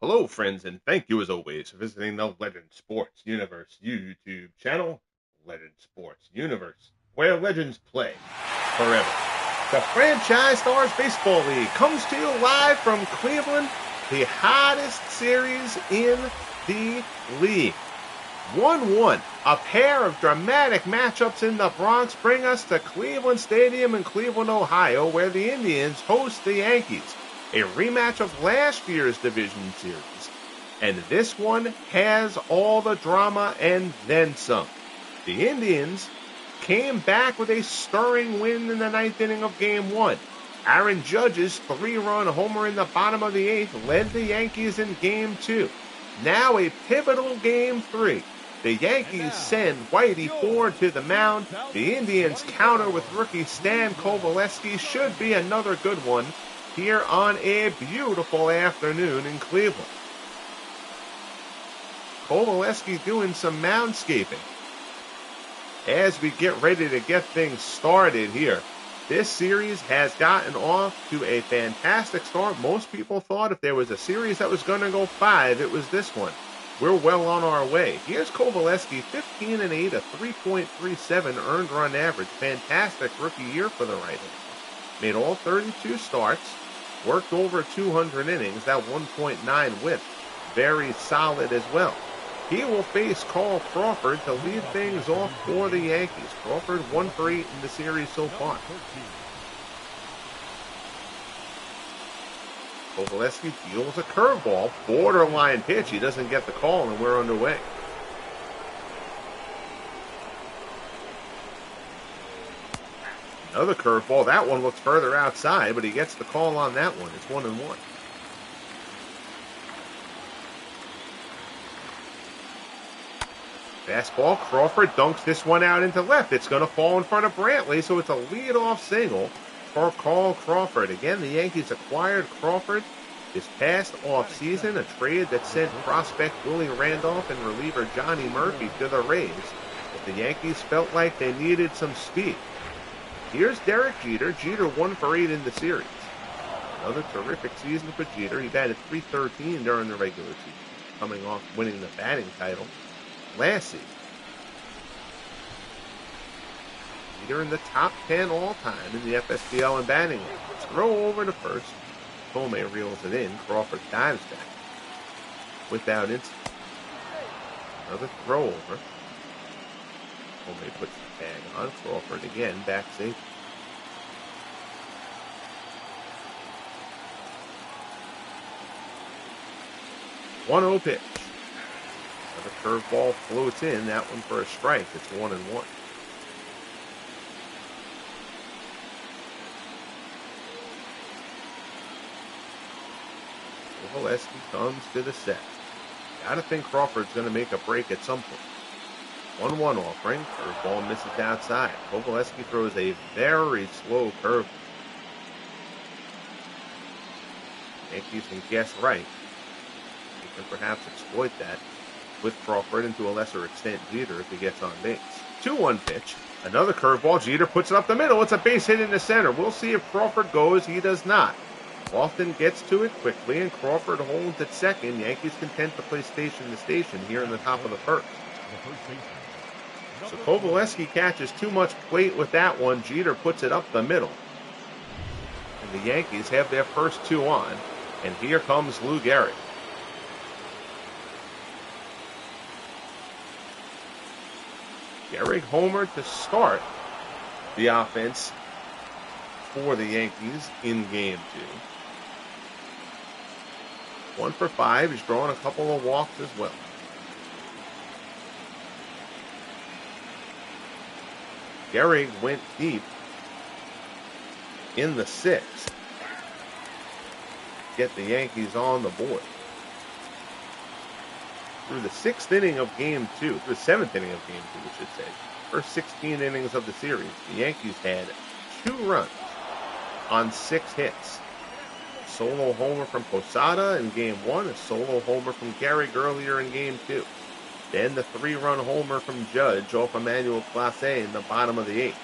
Hello, friends, and thank you as always for visiting the Legend Sports Universe YouTube channel, Legend Sports Universe, where legends play forever. The Franchise Stars Baseball League comes to you live from Cleveland, the hottest series in the league. 1-1, a pair of dramatic matchups in the Bronx bring us to Cleveland Stadium in Cleveland, Ohio, where the Indians host the Yankees, a rematch of last year's division series. And this one has all the drama and then some. The Indians came back with a stirring win in the ninth inning of Game 1. Aaron Judge's three-run homer in the bottom of the eighth led the Yankees in Game 2. Now a pivotal Game 3. The Yankees send Whitey Ford to the mound. The Indians counter with rookie Stan Coveleski. Should be another good one here on a beautiful afternoon in Cleveland. Coveleski doing some moundscaping as we get ready to get things started here. This series has gotten off to a fantastic start. Most people thought if there was a series that was going to go 5, it was this one. We're well on our way. Here's Coveleski, 15-8, a 3.37 earned run average. Fantastic rookie year for the right-hander. Made all 32 starts, worked over 200 innings, that 1.9 whip. Very solid as well. He will face Carl Crawford to lead things off for the Yankees. Crawford 1 for 8 in the series so far. Coveleski deals a curveball, borderline pitch. He doesn't get the call, and we're underway. Another curveball. That one looks further outside, but he gets the call on that one. It's 1-1. Fastball. Crawford dunks this one out into left. It's going to fall in front of Brantley, so it's a leadoff single for Carl Crawford. Again, the Yankees acquired Crawford this past offseason, a trade that sent prospect Willie Randolph and reliever Johnny Murphy to the Rays. But the Yankees felt like they needed some speed. Here's Derek Jeter. Jeter 1 for 8 in the series. Another terrific season for Jeter. He batted .313 during the regular season, coming off winning the batting title last season. Jeter in the top 10 all-time in the FSBL in batting average. Throw over to first. Tomei reels it in. Crawford dives back without incident. Another throw over. Tomei puts the tag on. Crawford again back safe. One-oh pitch. Another curveball floats in. That one for a strike. It's 1-1. Coveleski comes to the set. Gotta think Crawford's going to make a break at some point. 1-1 offering. Curveball misses outside. Coveleski throws a very slow curve. Yankees can guess right. They can perhaps exploit that with Crawford, and to a lesser extent Jeter if he gets on base. 2-1 pitch. Another curveball. Jeter puts it up the middle. It's a base hit in the center. We'll see if Crawford goes. He does not. Lofton gets to it quickly, and Crawford holds at second. Yankees content to play station to station here in the top of the first. So Coveleski catches too much plate with that one. Jeter puts it up the middle. And the Yankees have their first two on. And here comes Lou Gehrig. Gehrig homered to start the offense for the Yankees in Game 2. 1 for 5. He's drawn a couple of walks as well. Gehrig went deep in the 6th. Get the Yankees on the board. Through the 6th inning of Game 2, through the 7th inning of Game 2, we should say, first 16 innings of the series, the Yankees had 2 runs on 6 hits. Solo homer from Posada in Game 1, a solo homer from Gehrig earlier in Game 2. Then the 3-run homer from Judge off Emmanuel Clase in the bottom of the 8th.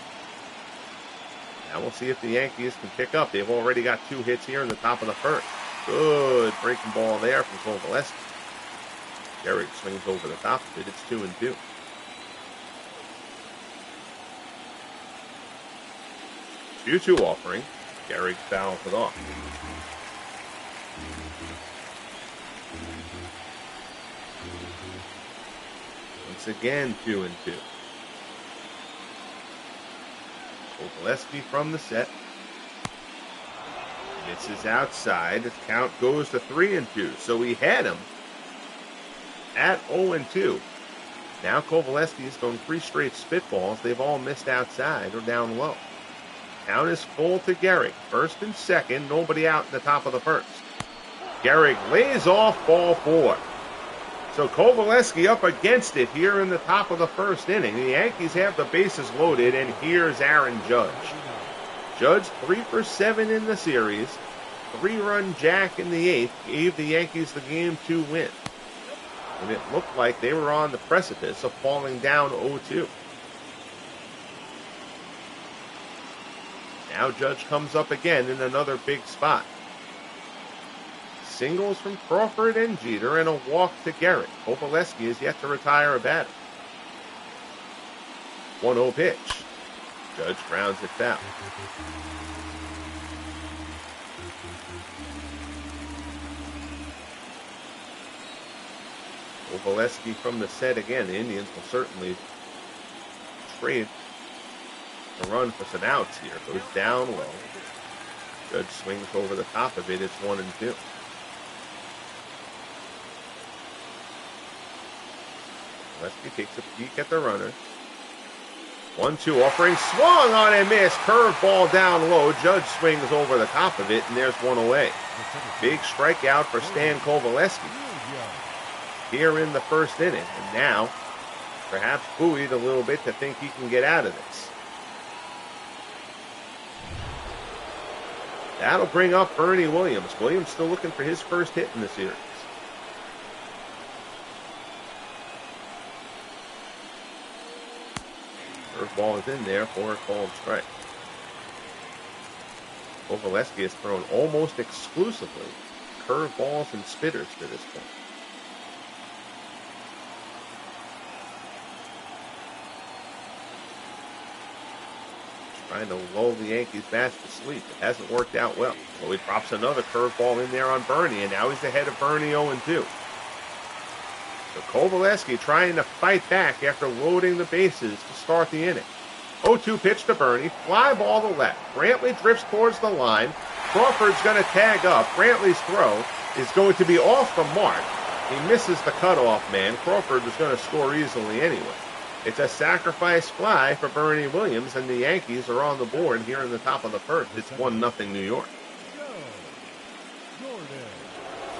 Now we'll see if the Yankees can pick up. They've already got 2 hits here in the top of the first. Good breaking ball there from Coveleski. Gehrig swings over the top of it. It's 2-2. 2-2 offering. Gehrig fouls it off. Once again, 2-2. Coveleski from the set. Misses outside. The count goes to 3-2. So we had him at 0-2. Now Coveleski is going 3 straight spitballs. They've all missed outside or down low. Count is full to Gehrig. First and second. Nobody out in the top of the first. Gehrig lays off ball 4. So Coveleski up against it here in the top of the first inning. The Yankees have the bases loaded, and here's Aaron Judge. Judge 3 for 7 in the series. 3-run jack in the 8th gave the Yankees the Game 2 win. And it looked like they were on the precipice of falling down 0-2. Now Judge comes up again in another big spot. Singles from Crawford and Jeter and a walk to Gehrig. Coveleski is yet to retire a batter. 1-0 pitch. Judge grounds it foul. Coveleski from the set again. The Indians will certainly trade a run for some outs here. Goes down low. Judge swings over the top of it. It's 1-2. Coveleski takes a peek at the runner. 1-2 offering, swung on and missed. Curveball down low. Judge swings over the top of it, and there's one away. Big strikeout for Stan Coveleski here in the first inning. And now, perhaps buoyed a little bit to think he can get out of this. That'll bring up Bernie Williams. Williams still looking for his first hit in the series. Curveball is in there for a called strike. Coveleski has thrown almost exclusively curveballs and spitters to this point. Trying to lull the Yankees bats to sleep. It hasn't worked out well. So he drops another curveball in there on Bernie, and now he's ahead of Bernie 0-2. So Coveleski trying to fight back after loading the bases to start the inning. 0-2 pitch to Bernie. Fly ball to left. Brantley drifts towards the line. Crawford's going to tag up. Brantley's throw is going to be off the mark. He misses the cutoff man. Crawford was going to score easily anyway. It's a sacrifice fly for Bernie Williams, and the Yankees are on the board here in the top of the first. It's 1-0 New York.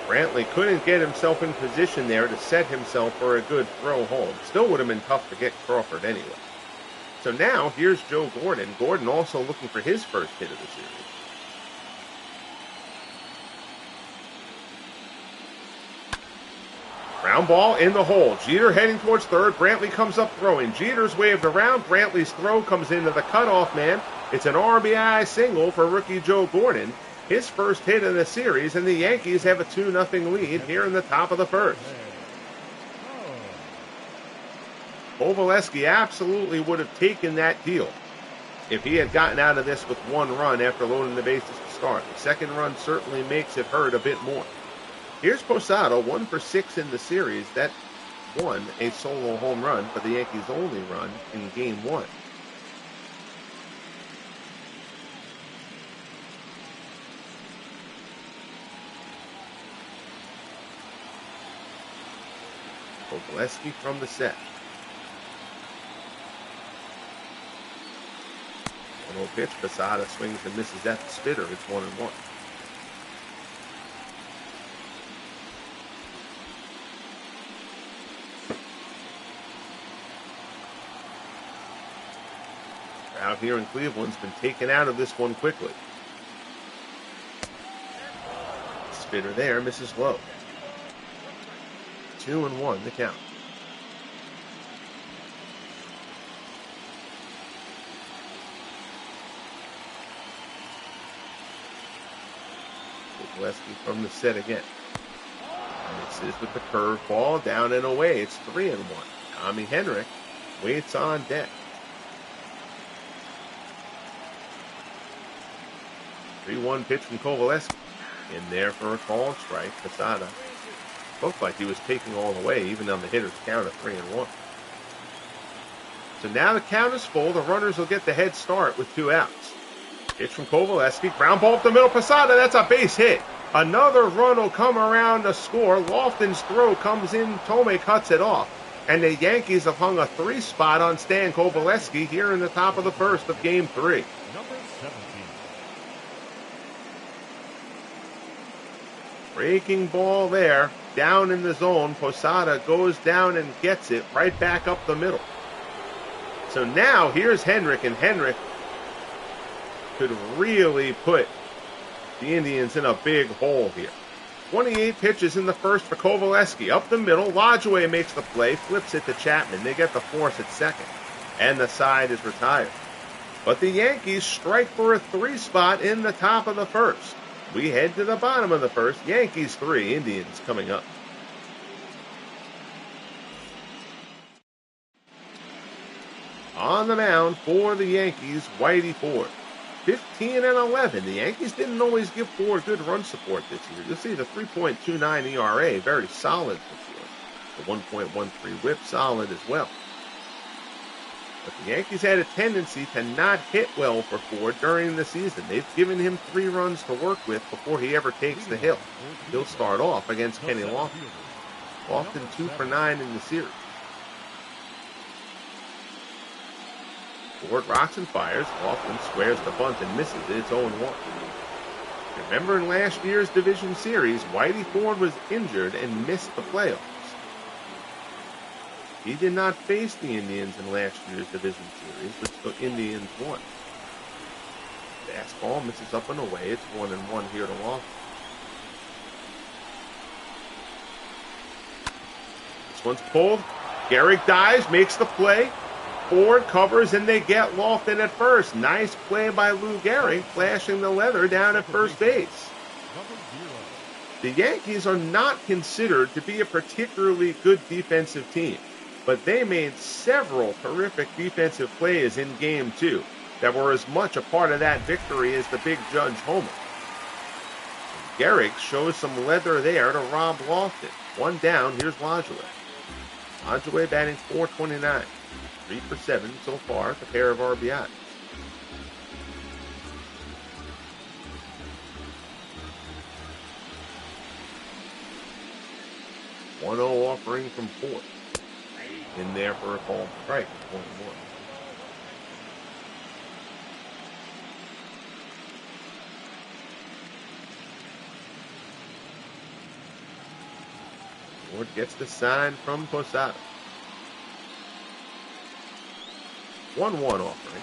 Brantley couldn't get himself in position there to set himself for a good throw home. Still would have been tough to get Crawford anyway. So now, here's Joe Gordon. Gordon also looking for his first hit of the series. Ground ball in the hole. Jeter heading towards third. Brantley comes up throwing. Jeter's waved around. Brantley's throw comes into the cutoff man. It's an RBI single for rookie Joe Gordon. His first hit in the series, and the Yankees have a 2-0 lead here in the top of the first. Coveleski absolutely would have taken that deal if he had gotten out of this with 1 run after loading the bases to start. The second run certainly makes it hurt a bit more. Here's Posada, 1 for 6 in the series. That won a solo home run, but the Yankees' only run in Game 1. Coveleski from the set. 1-0 pitch. Posada swings and misses at the spitter. It's 1-1. Out here in Cleveland's been taken out of this one quickly. Spitter there, misses low. 2-1 the count. Coveleski from the set again. Misses with the curveball, down and away. It's 3-1. Tommy Henrik waits on deck. 3-1 pitch from Coveleski. In there for a called strike. Posada looked like he was taking all the way, even on the hitter's count of 3-1. So now the count is full. The runners will get the head start with 2 outs. Pitch from Coveleski. Ground ball up the middle. Posada, that's a base hit. Another run will come around to score. Lofton's throw comes in. Tomei cuts it off. And the Yankees have hung a 3 spot on Stan Coveleski here in the top of the first of Game 3. Number 17. Breaking ball there. Down in the zone. Posada goes down and gets it right back up the middle. So now here's Henrik, and Henrik could really put the Indians in a big hole here. 28 pitches in the first for Coveleski. Up the middle, Lajoie makes the play, flips it to Chapman. They get the force at second, and the side is retired. But the Yankees strike for a 3 spot in the top of the first. We head to the bottom of the first. Yankees 3, Indians coming up. On the mound for the Yankees, Whitey Ford. 15-11. The Yankees didn't always give Ford good run support this year. You'll see the 3.29 ERA, very solid for Ford. The 1.13 whip, solid as well. But the Yankees had a tendency to not hit well for Ford during the season. They've given him 3 runs to work with before he ever takes the hill. He'll start off against Kenny Lofton. Lofton 2 for 9 in the series. Ford rocks and fires. Lofton squares the bunt and misses it. It's 0-1. Remember in last year's division series, Whitey Ford was injured and missed the playoffs. He did not face the Indians in last year's division series, which the Indians won. Fastball misses up and away. It's 1-1 here to Lofton. This one's pulled. Gehrig dives, makes the play. Ford covers, and they get Lofton at first. Nice play by Lou Gehrig, flashing the leather down at first base. The Yankees are not considered to be a particularly good defensive team, but they made several terrific defensive plays in Game 2 that were as much a part of that victory as the big Judge homer. Gehrig shows some leather there to rob Lofton. 1 down, here's Lajoie. Lajoie batting .429. 3 for 7 so far at the pair of RBIs. One 0 offering from Ford. In there for a called strike. 1-1. Ford gets the sign from Posada. 1-1 offering.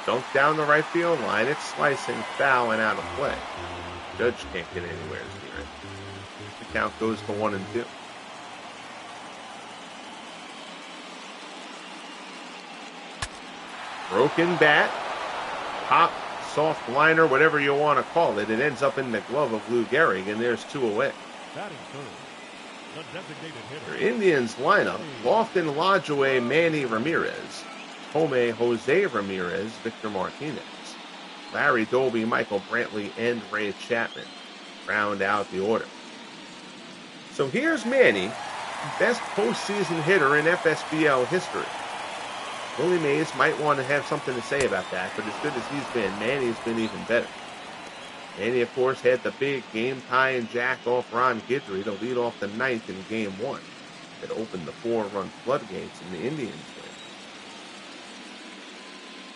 Dunked down the right field line. It's slicing foul and out of play. Judge can't get anywhere near it. The count goes to 1-2. Broken bat. Pop, soft liner, whatever you want to call it. It ends up in the glove of Lou Gehrig, and there's 2 away. Your Indians lineup: Lofton, Lajoie, Manny Ramirez. Tomei, Jose Ramirez, Victor Martinez, Larry Doby, Michael Brantley, and Ray Chapman round out the order. So here's Manny, best postseason hitter in FSBL history. Willie Mays might want to have something to say about that, but as good as he's been, Manny's been even better. Manny, of course, had the big game-tying jack off Ron Guidry to lead off the 9th in Game 1 that opened the 4-run floodgates in the Indians' win.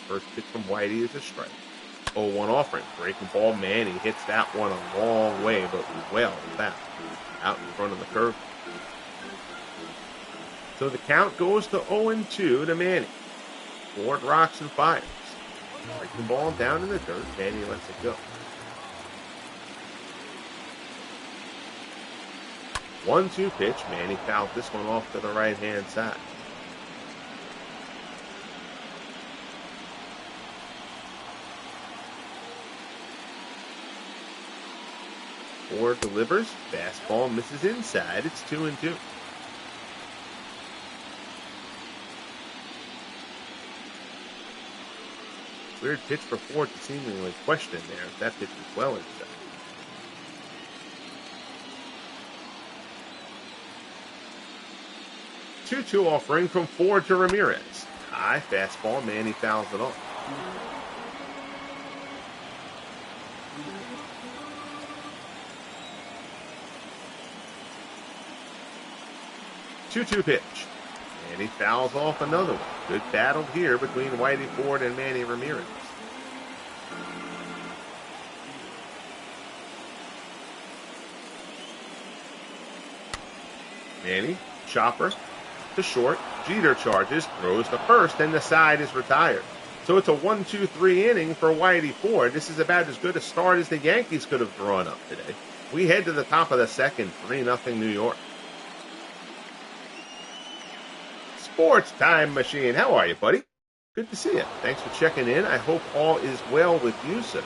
First pitch from Whitey is a strike. 0-1 offering. Breaking ball. Manny hits that one a long way, but well back. Out in front of the curve. So the count goes to 0-2 to Manny. Ford rocks and fires. Breaking ball down in the dirt. Manny lets it go. 1-2 pitch. Manny fouled this one off to the right-hand side. Ford delivers. Fastball misses inside. It's 2-2. Weird pitch for Ford to seemingly question there. That pitch was well inside. 2-2 offering from Ford to Ramirez. High fastball. Manny fouls it off. 2-2 pitch. And he fouls off another one. Good battle here between Whitey Ford and Manny Ramirez. Manny, chopper to short. Jeter charges, throws to first, and the side is retired. So it's a 1-2-3 inning for Whitey Ford. This is about as good a start as the Yankees could have drawn up today. We head to the top of the second, 3-0 New York. Sports Time Machine. How are you, buddy? Good to see you. Thanks for checking in. I hope all is well with you, sir.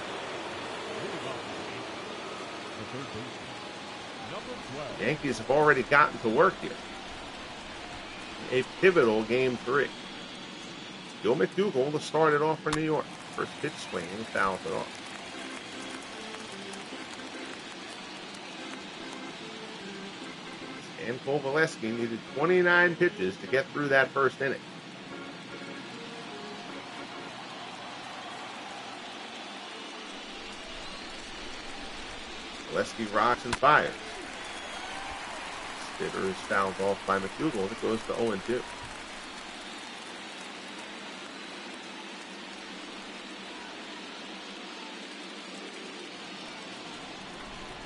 Yankees have already gotten to work here. A pivotal Game 3. Gil McDougall to start it off for New York. First pitch swing and fouls it off. Stan Coveleski needed 29 pitches to get through that first inning. Coveleski rocks and fires. Spitter is fouled off by McDougall. It goes to 0-2.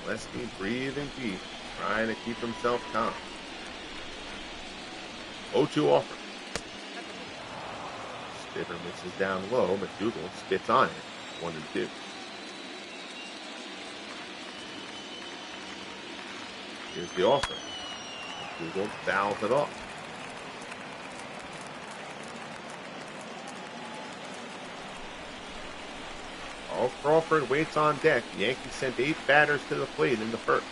Coveleski breathing deep, trying to keep himself calm. 0-2 offer. Spitter misses down low. McDougall spits on it. 1-2. Here's the offer. McDougall fouls it off. Carl Crawford waits on deck. The Yankees sent 8 batters to the plate in the first.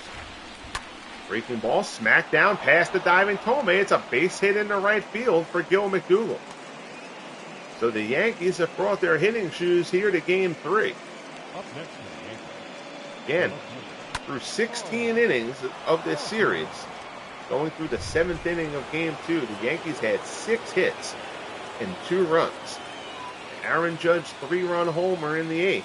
Breaking ball, smacked down past the diving Tomei. It's a base hit into right field for Gil McDougall. So the Yankees have brought their hitting shoes here to Game 3. Again, through 16 innings of this series, going through the 7th inning of Game 2, the Yankees had 6 hits and 2 runs. Aaron Judge's 3-run homer in the 8th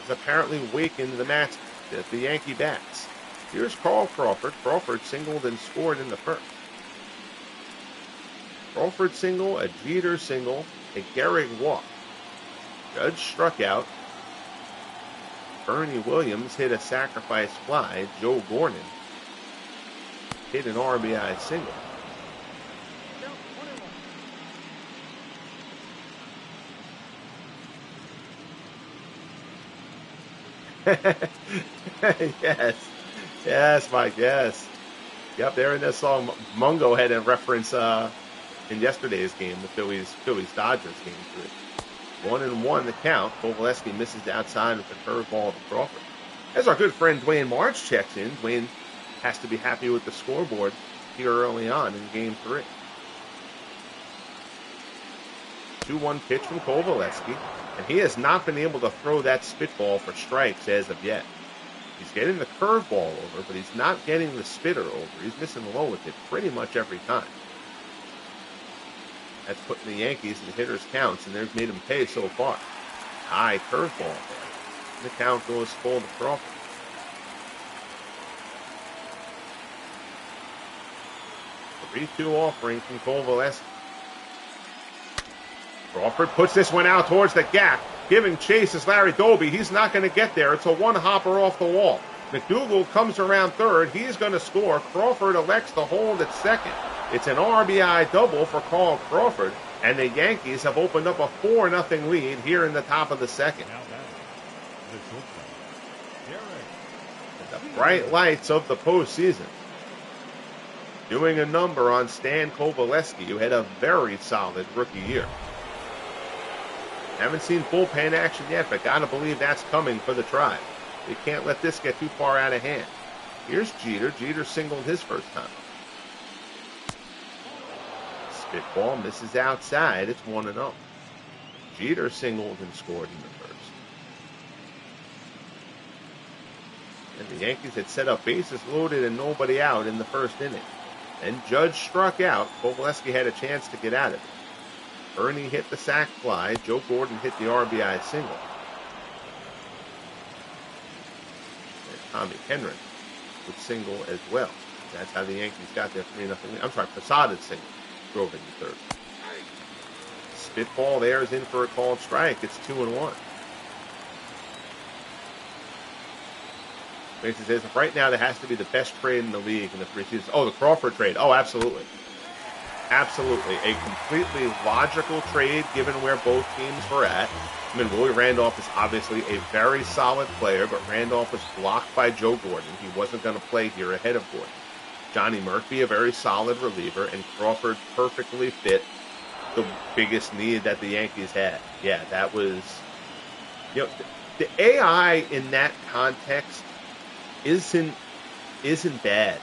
has apparently wakened the Yankee bats. Here's Carl Crawford. Crawford singled and scored in the first. Crawford single, a Jeter single, a Gehrig walk. Judge struck out. Bernie Williams hit a sacrifice fly. Joe Gordon hit an RBI single. Yes, Mike, yes. Yep, there in this song, Mungo had a reference in yesterday's game, the Phillies-Dodgers Game 3. 1-1 the count. Coveleski misses outside with a curveball to Crawford. As our good friend Dwayne March checks in, Dwayne has to be happy with the scoreboard here early on in Game 3. 2-1 pitch from Coveleski, and he has not been able to throw that spitball for strikes as of yet. He's getting the curveball over, but he's not getting the spitter over. He's missing low with it pretty much every time. That's putting the Yankees in hitters' counts, and they've made him pay so far. High curveball there. The count goes full to Crawford. A 3-2 offering from Coveleski. Crawford puts this one out towards the gap. Giving chase is Larry Doby. He's not going to get there. It's a one-hopper off the wall. McDougall comes around third. He's going to score. Crawford elects to hold at second. It's an RBI double for Carl Crawford, and the Yankees have opened up a 4-0 lead here in the top of the second. The bright lights of the postseason doing a number on Stan Coveleski, who had a very solid rookie year. Haven't seen bullpen action yet, but gotta believe that's coming for the Tribe. They can't let this get too far out of hand. Here's Jeter. Jeter singled his first time. Spitball misses outside. It's 1-0. Jeter singled and scored in the first. And the Yankees had set up bases loaded and nobody out in the first inning. And Judge struck out. Coveleski had a chance to get out of it. Ernie hit the sac fly. Joe Gordon hit the RBI single. And Tommy Henry would single as well. That's how the Yankees got their 3-0 lead. I'm sorry, Posada's single drove in the third. Spitball there is in for a called strike. It's 2-1. Mason says, right now, there has to be the best trade in the league in the preseason. Oh, the Crawford trade. Oh, absolutely. Absolutely. A completely logical trade given where both teams were at. I mean, Willie Randolph is obviously a very solid player, but Randolph was blocked by Joe Gordon. He wasn't going to play here ahead of Gordon. Johnny Murphy, a very solid reliever, and Crawford perfectly fit the biggest need that the Yankees had. Yeah, that was, the AI in that context isn't bad.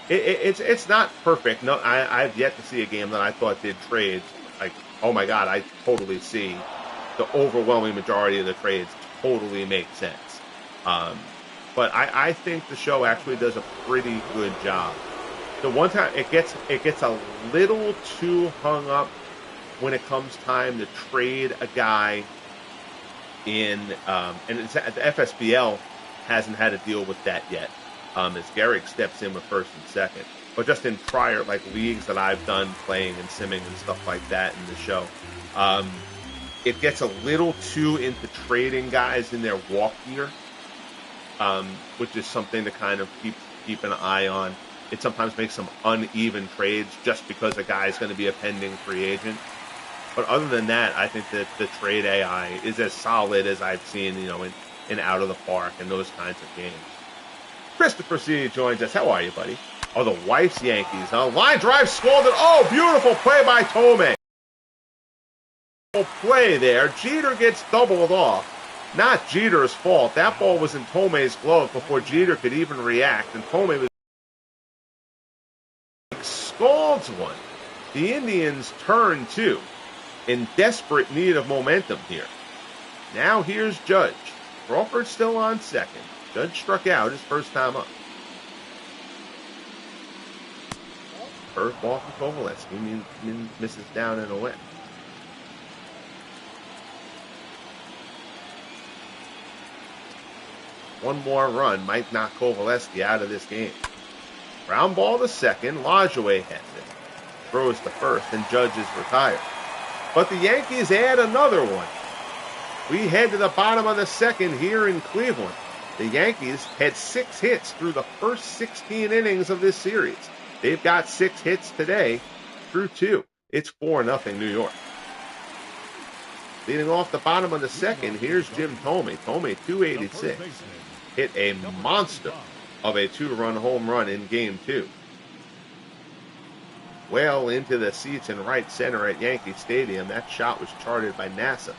It's not perfect. No, I've yet to see a game that I thought did trades like, oh my God, I totally see the overwhelming majority of the trades totally make sense. But I think the show actually does a pretty good job. The one time it gets a little too hung up when it comes time to trade a guy in, and it's, the FSBL hasn't had to deal with that yet, as Garrick steps in with first and second. But just in prior leagues that I've done playing and simming and stuff like that in the show, it gets a little too into trading guys in their walk year, which is something to kind of keep an eye on. It sometimes makes some uneven trades just because a guy is going to be a pending free agent. But other than that, I think that the trade AI is as solid as I've seen, in Out of the Park and those kinds of games. Christopher C. joins us. How are you, buddy? Oh, the wife's Yankees, huh? Line drive scalded. Oh, beautiful play by Tomei. Play there. Jeter gets doubled off. Not Jeter's fault. That ball was in Tomei's glove before Jeter could even react, and Tomei was scalds one. The Indians turn two, in desperate need of momentum here. Now here's Judge. Crawford still on second. Judge struck out his first time up. Curveball from Coveleski misses down and away. One more run might knock Coveleski out of this game. Ground ball to second. Lajoie has it. Throws to first, and Judge is retired. But the Yankees add another one. We head to the bottom of the second here in Cleveland. The Yankees had 6 hits through the first 16 innings of this series. They've got 6 hits today through 2. It's 4-0 New York. Leading off the bottom of the second, here's Jim Thome. Thome, 286. Hit a monster of a 2-run home run in Game 2. Well into the seats in right center at Yankee Stadium. That shot was charted by NASA.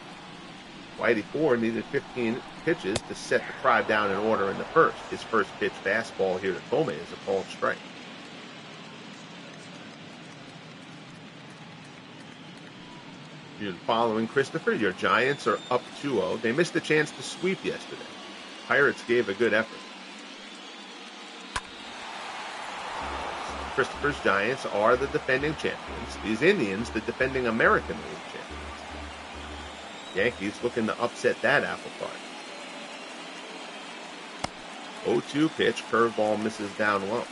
Whitey Ford needed 15 pitches to set the tribe down in order in the first. His first pitch fastball here to Thome is a called strike. You're following Christopher. Your Giants are up 2-0. They missed a chance to sweep yesterday. Pirates gave a good effort. Christopher's Giants are the defending champions. These Indians, the defending American League champions. Yankees looking to upset that apple cart. 0-2 pitch. Curveball misses down low.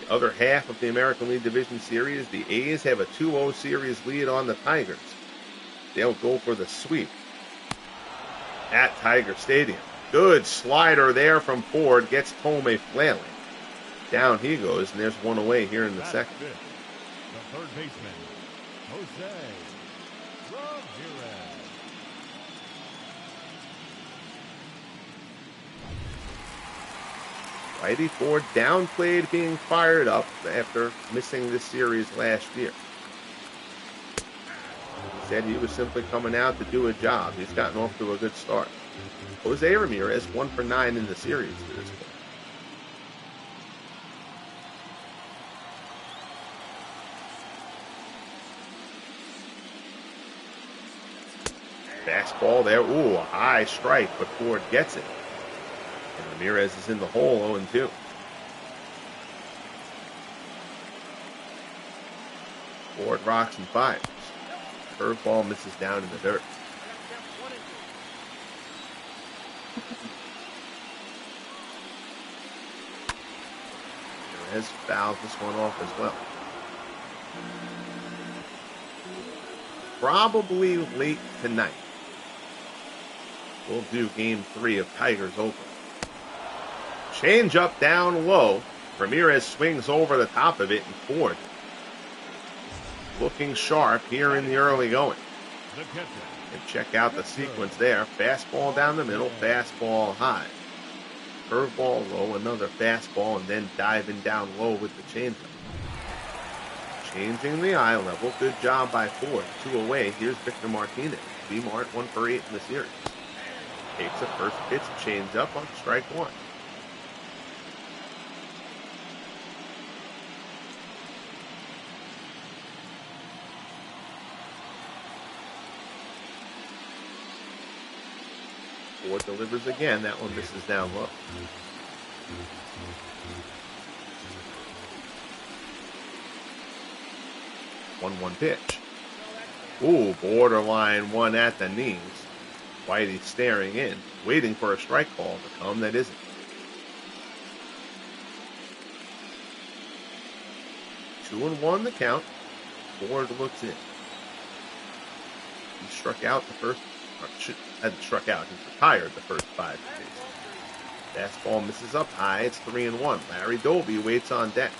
The other half of the American League Division Series, the A's have a 2-0 series lead on the Tigers. They'll go for the sweep at Tiger Stadium. Good slider there from Ford. Gets Thome flailing. Down he goes, and there's one away here in the second. The third baseman, Jose Ramirez. Whitey Ford downplayed being fired up after missing this series last year. said he was simply coming out to do a job. He's gotten off to a good start. Jose Ramirez 1 for 9 in the series to this point. Fastball there. Ooh, a high strike, but Ford gets it. And Ramirez is in the hole, 0-2. Ford rocks and fires. Curveball misses down in the dirt. Ramirez fouls this one off as well. Probably late tonight, we'll do game 3 of Tigers Open. Change up down low. Ramirez swings over the top of it, and Ford looking sharp here in the early going. And check out the sequence there. Fastball down the middle, fastball high. Curveball low, another fastball, and then diving down low with the changeup. Changing the eye level. Good job by Ford. 2 away. Here's Victor Martinez. B-Mart 1 for 8 in the series. Takes a first pitch, change up on strike 1. Ford delivers again. That one misses down low. One pitch. Ooh, borderline one at the knees. Whitey staring in, waiting for a strike call to come that isn't. Two and one the count. Ford looks in. He struck out the first, hadn't struck out, he's retired the first 5 pitches. Fastball misses up high, it's 3-1. Larry Doby waits on deck.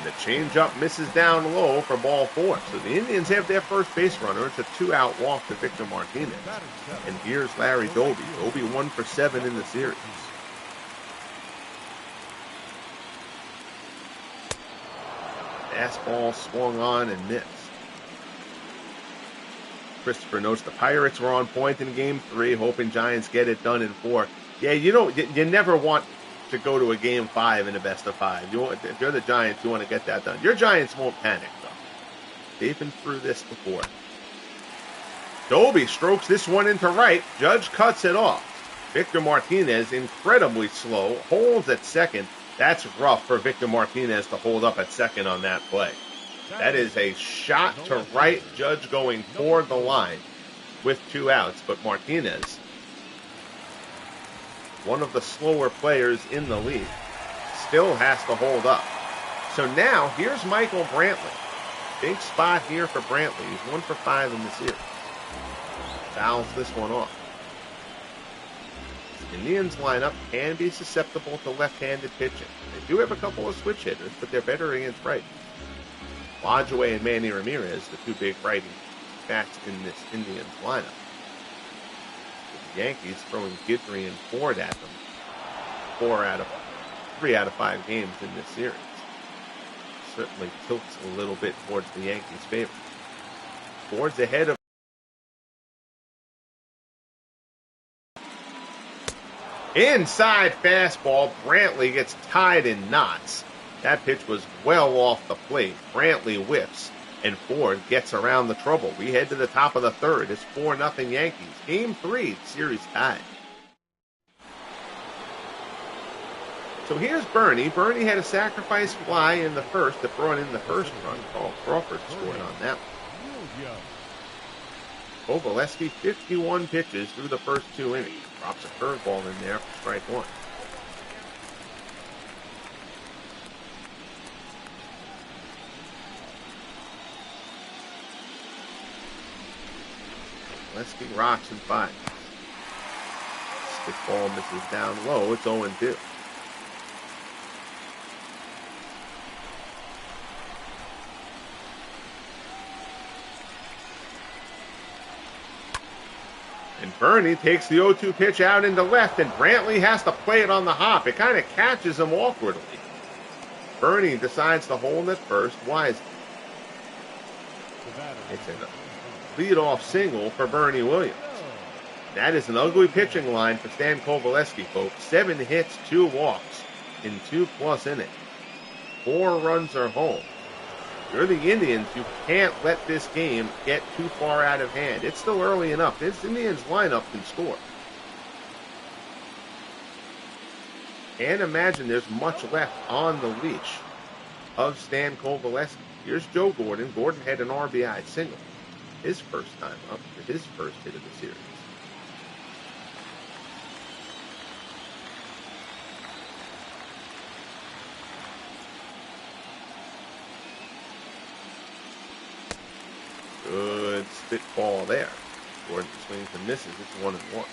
The changeup misses down low for ball 4. So the Indians have their first base runner. It's a 2-out walk to Victor Martinez. And here's Larry Doby. Doby 1 for 7 in the series. Fastball swung on and missed. Christopher notes the Pirates were on point in game 3, hoping Giants get it done in 4. Yeah, you never want to go to a game 5 in a best of 5. If you're the Giants, you want to get that done. Your Giants won't panic, though. They've been through this before. Doby strokes this one into right. Judge cuts it off. Victor Martinez, incredibly slow, holds at second. That's rough for Victor Martinez to hold up at second on that play. That is a shot to right. Judge going toward the line with 2 outs, but Martinez, one of the slower players in the league, still has to hold up. So now, here's Michael Brantley. Big spot here for Brantley. He's 1 for 5 in the series. Fouls this one off. The Indians lineup can be susceptible to left-handed pitching. They do have a couple of switch hitters, but they're better against righties. Lodgeway and Manny Ramirez, the 2 big righty bats in this Indians lineup. The Yankees throwing Guidry and Ford at them 3 out of 5 games in this series. Certainly tilts a little bit towards the Yankees' favor. Ford's ahead of inside fastball. Brantley gets tied in knots. That pitch was well off the plate. Brantley whiffs, and Ford gets around the trouble. We head to the top of the 3rd. It's 4-0 Yankees. Game 3, series tied. So here's Bernie. Bernie had a sacrifice fly in the first that brought in the first run. Carl Crawford scored on that one. Coveleski, 51 pitches through the first 2 innings. Drops a curveball in there for strike 1. Coveleski rocks and finds. Stick ball misses down low. It's 0-2. And Bernie takes the 0-2 pitch out into left, and Brantley has to play it on the hop. It kind of catches him awkwardly. Bernie decides to hold it first wisely. It's a leadoff single for Bernie Williams. That is an ugly pitching line for Stan Coveleski, folks. 7 hits, 2 walks in 2+ innings. 4 runs are home. You're the Indians. You can't let this game get too far out of hand. It's still early enough. This Indians lineup can score. Can't imagine there's much left on the leash of Stan Coveleski. Here's Joe Gordon. Gordon had an RBI single. His first time up for his first hit of the series. Good spitball there. Gordon swings and misses. It's 1-1.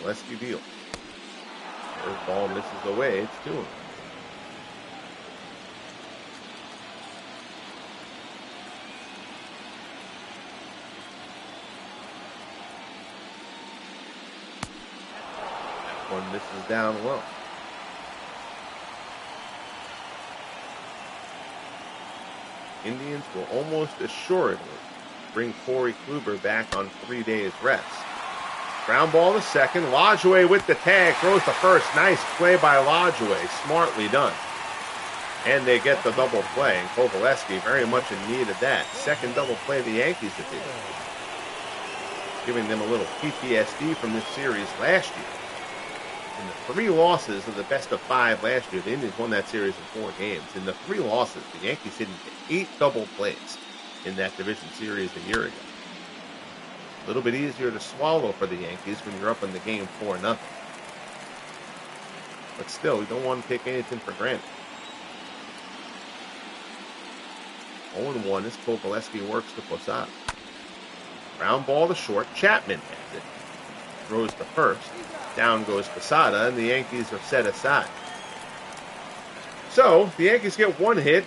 Coveleski deals. First ball misses away. It's 2-1. One misses down low. Indians will almost assuredly bring Corey Kluber back on 3 days rest. Ground ball to second. Lajoie with the tag. Throws to first. Nice play by Lajoie. Smartly done. And they get the double play. And Coveleski very much in need of that. Second double play the Yankees have been giving them a little PTSD from this series last year. In the 3 losses of the best of 5 last year, the Indians won that series in 4 games. In the 3 losses, the Yankees hit 8 double plays in that division series a year ago. A little bit easier to swallow for the Yankees when you're up in the game 4-0. But still, we don't want to take anything for granted. 0-1 as Coveleski works to Posada. Ground ball to short. Chapman has it. Throws to first. Down goes Posada, and the Yankees are set aside. So, the Yankees get 1 hit,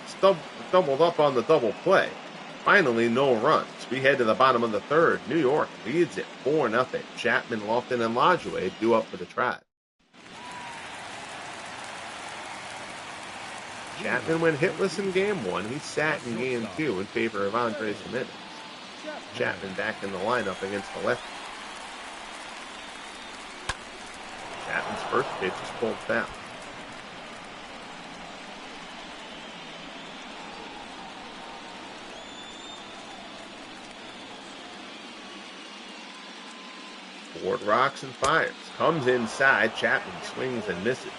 doubled up on the double play. Finally, no runs. We head to the bottom of the 3rd. New York leads it 4-0. Chapman, Lofton, and Lajoie due up for the Tribe. Chapman went hitless in Game 1. He sat in Game 2 in favor of Andres Gimenez. Chapman back in the lineup against the lefty. Chapman's first pitch is pulled foul. Ford rocks and fires. Comes inside. Chapman swings and misses.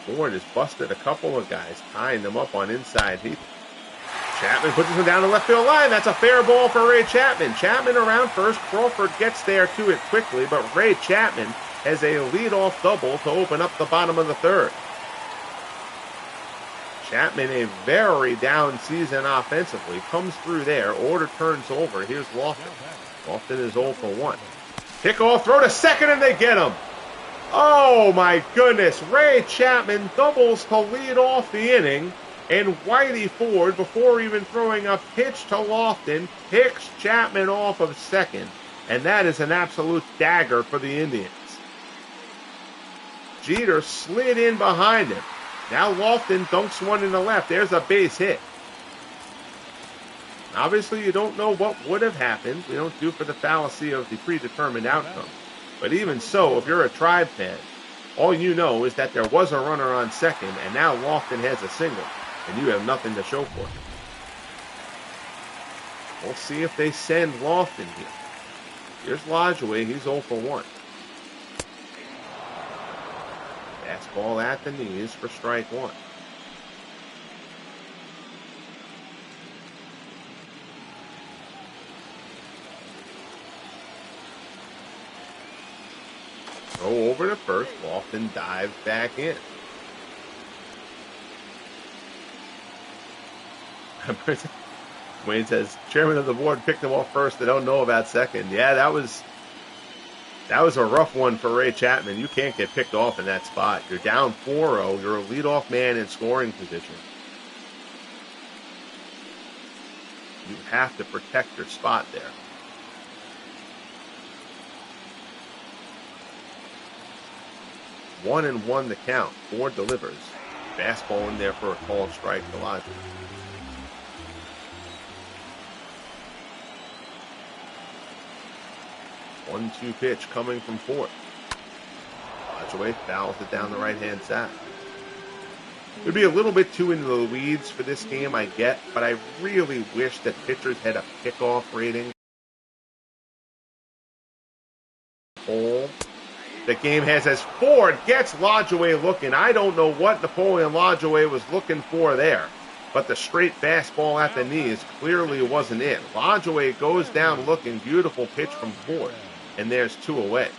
Ford has busted a couple of guys, tying them up on inside heat. Chapman puts him down the left field line. That's a fair ball for Ray Chapman. Chapman around first. Crawford gets there to it quickly, but Ray Chapman has a leadoff double to open up the bottom of the 3rd. Chapman, a very down season offensively, comes through there. Order turns over. Here's Lofton. Lofton is 0 for 1. Pickoff, throw to second, and they get him. Oh, my goodness. Ray Chapman doubles to lead off the inning. And Whitey Ford, before even throwing a pitch to Lofton, picks Chapman off of second. And that is an absolute dagger for the Indians. Jeter slid in behind him. Now Lofton dunks one in the left. There's a base hit. Obviously, you don't know what would have happened. We don't do for the fallacy of the predetermined outcome. But even so, if you're a Tribe fan, all you know is that there was a runner on second, and now Lofton has a single. And you have nothing to show for it. We'll see if they send Lofton here. Here's Lajoie. He's 0 for 1. Fastball at the knees for strike 1. Throw over to first. Lofton dives back in. Wayne says, chairman of the board picked him off first. They don't know about second. Yeah, that was That was a rough one for Ray Chapman. You can't get picked off in that spot. You're down 4-0. You're a leadoff man in scoring position. You have to protect your spot there. 1-1 the count. Ford delivers. Fastball in there for a called strike to Lodge. 1-2 pitch coming from Ford. Lodge fouls it down the right-hand side. It would be a little bit too into the weeds for this game, I get, but I really wish that pitchers had a pickoff rating. The game has as Ford gets Lodgeway looking. I don't know what Napoleon Lodgeway was looking for there, but the straight fastball at the knees clearly wasn't it. Lodgeway goes down looking. Beautiful pitch from Ford, and there's 2 away.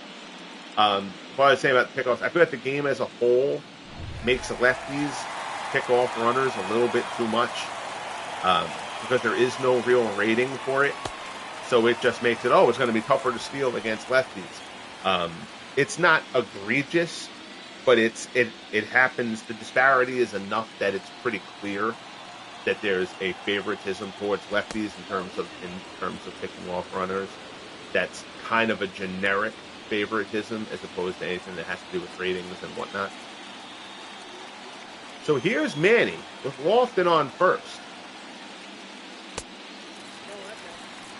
What I was saying about the pickoffs, I feel like the game as a whole makes lefties pick off runners a little bit too much because there is no real rating for it. So it just makes it, it's going to be tougher to steal against lefties. It's not egregious, but it happens. The disparity is enough that it's pretty clear that there's a favoritism towards lefties in terms of picking off runners. That's kind of a generic favoritism as opposed to anything that has to do with ratings and whatnot. So here's Manny with Lofton on first.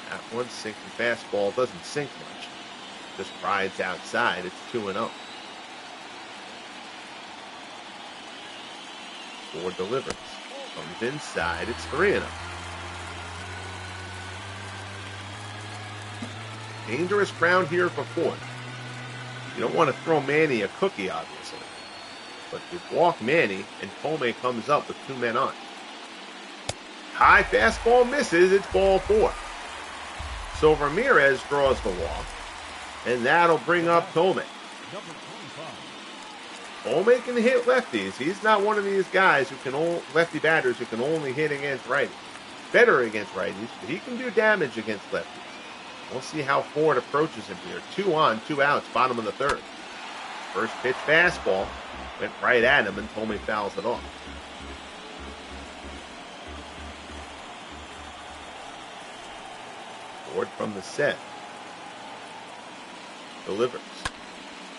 That one sinking fastball doesn't sink much. Just rides outside. It's 2-0. Ford delivers. Comes inside. It's 3-0. Dangerous ground here for Ford. You don't want to throw Manny a cookie, obviously. But you walk Manny, and Tomei comes up with 2 men on. High fastball misses. It's ball 4. So Ramirez draws the walk, and that'll bring up Tomei. Tomei can hit lefties. He's not one of these guys who can lefty batters who can only hit against righties. Better against righties, but he can do damage against lefties. We'll see how Ford approaches him here. 2 on, 2 outs, bottom of the 3rd. First pitch fastball went right at him, and Tomei fouls it off. Ford from the set. Delivers.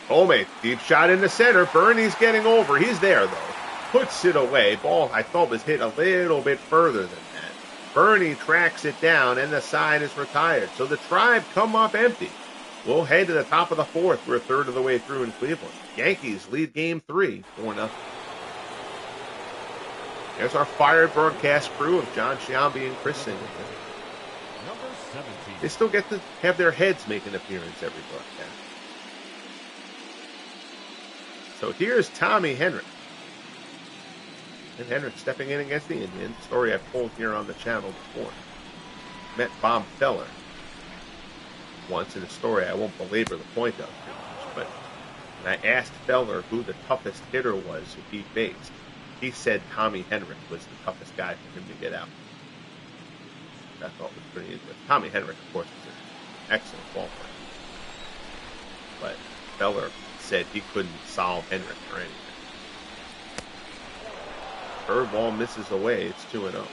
Tomei, deep shot in the center. Bernie's getting over. He's there, though. Puts it away. Ball, I thought, was hit a little bit further than that. Bernie tracks it down, and the side is retired. So the Tribe come up empty. We'll head to the top of the 4th. We're a third of the way through in Cleveland. Yankees lead game 3, 4-0. There's our fired broadcast crew of John Sciambi and Chris Singleton. They still get to have their heads make an appearance every broadcast. So here's Tommy Henrich. And Henrich stepping in against the Indians. Story I've told here on the channel before. Met Bob Feller once in a story I won't belabor the point of too much, but when I asked Feller who the toughest hitter was who he faced, he said Tommy Henrich was the toughest guy for him to get out. I thought was pretty interesting. Tommy Henrich, of course, is an excellent ball player. But Feller said he couldn't solve Henrich for anything. Curveball misses away. It's 2-0.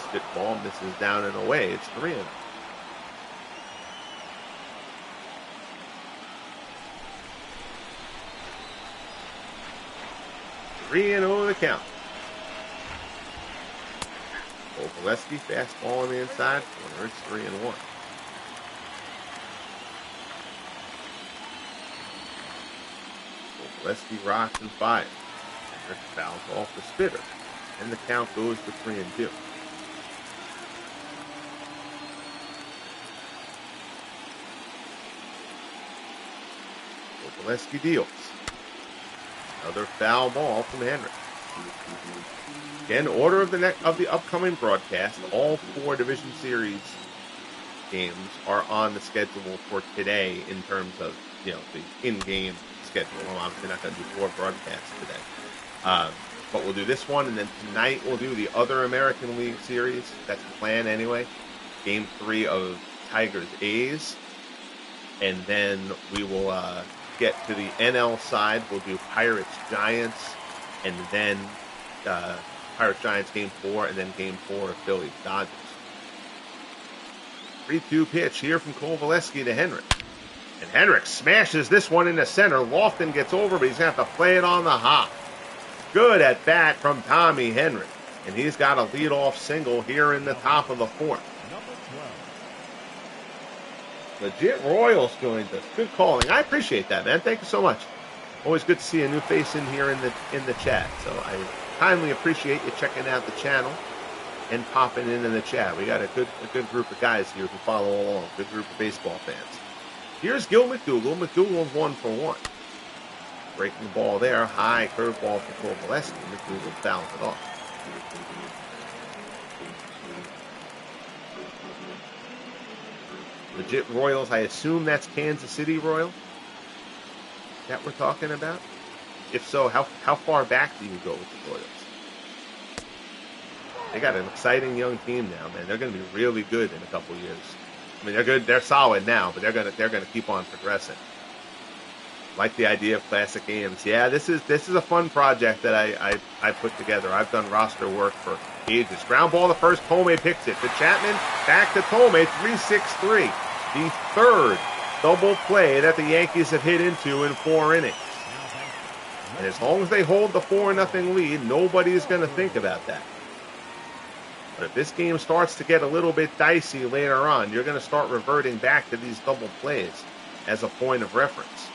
Spitball misses down and away. It's 3-0. The count. Coveleski, fastball on the inside corner. It's 3-1. Coveleski rocks and fires. Henrich fouls off the spitter, and the count goes to 3-2. Coveleski deals. Another foul ball from Henrich. Again, order of the upcoming broadcast. All 4 Division Series games are on the schedule for today in terms of the in-game schedule. I'm obviously not going to do 4 broadcasts today. But we'll do this one, and then tonight we'll do the other American League series. That's the plan anyway. Game 3 of Tigers-A's. And then we will get to the NL side. We'll do Pirates-Giants, and then Pirates-Giants Game 4, and then Game 4 of Phillies-Dodgers. 3-2 pitch here from Coveleski to Henrik. And Henrik smashes this one into center. Lofton gets over, but he's going to have to play it on the hop. Good at bat from Tommy Henrik. And he's got a leadoff single here in the top of the 4th. Legit Royals joins us. Good calling. I appreciate that, man. Thank you so much. Always good to see a new face in here in the chat. So I kindly appreciate you checking out the channel and popping in the chat. We got a good group of guys here who follow along. Good group of baseball fans. Here's Gil McDougal. McDougal's 1 for 1. Breaking the ball there. High curveball for Coveleski. McDougal fouls it off. Legit Royals. I assume that's Kansas City Royals that we're talking about. If so, how far back do you go with the Royals? They got an exciting young team now, man. They're going to be really good in a couple years. I mean, they're good. They're solid now, but they're gonna keep on progressing. Like the idea of classic games. Yeah, this is a fun project that I put together. I've done roster work for ages. Ground ball to first. Tomei picks it. To Chapman. Back to Tomei. 3-6-3. The 3rd double play that the Yankees have hit into in 4 innings. And as long as they hold the 4-0 lead, nobody's going to think about that. But if this game starts to get a little bit dicey later on, you're going to start reverting back to these double plays as a point of reference.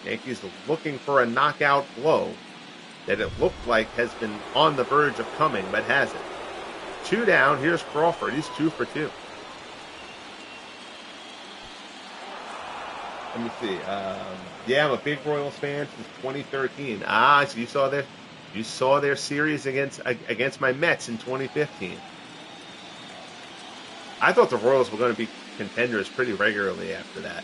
Yankees looking for a knockout blow that it looked like has been on the verge of coming, but hasn't. 2 down. Here's Crawford. He's 2 for 2. Let me see. Yeah, I'm a big Royals fan since 2013. So you saw their series against my Mets in 2015. I thought the Royals were going to be contenders pretty regularly after that.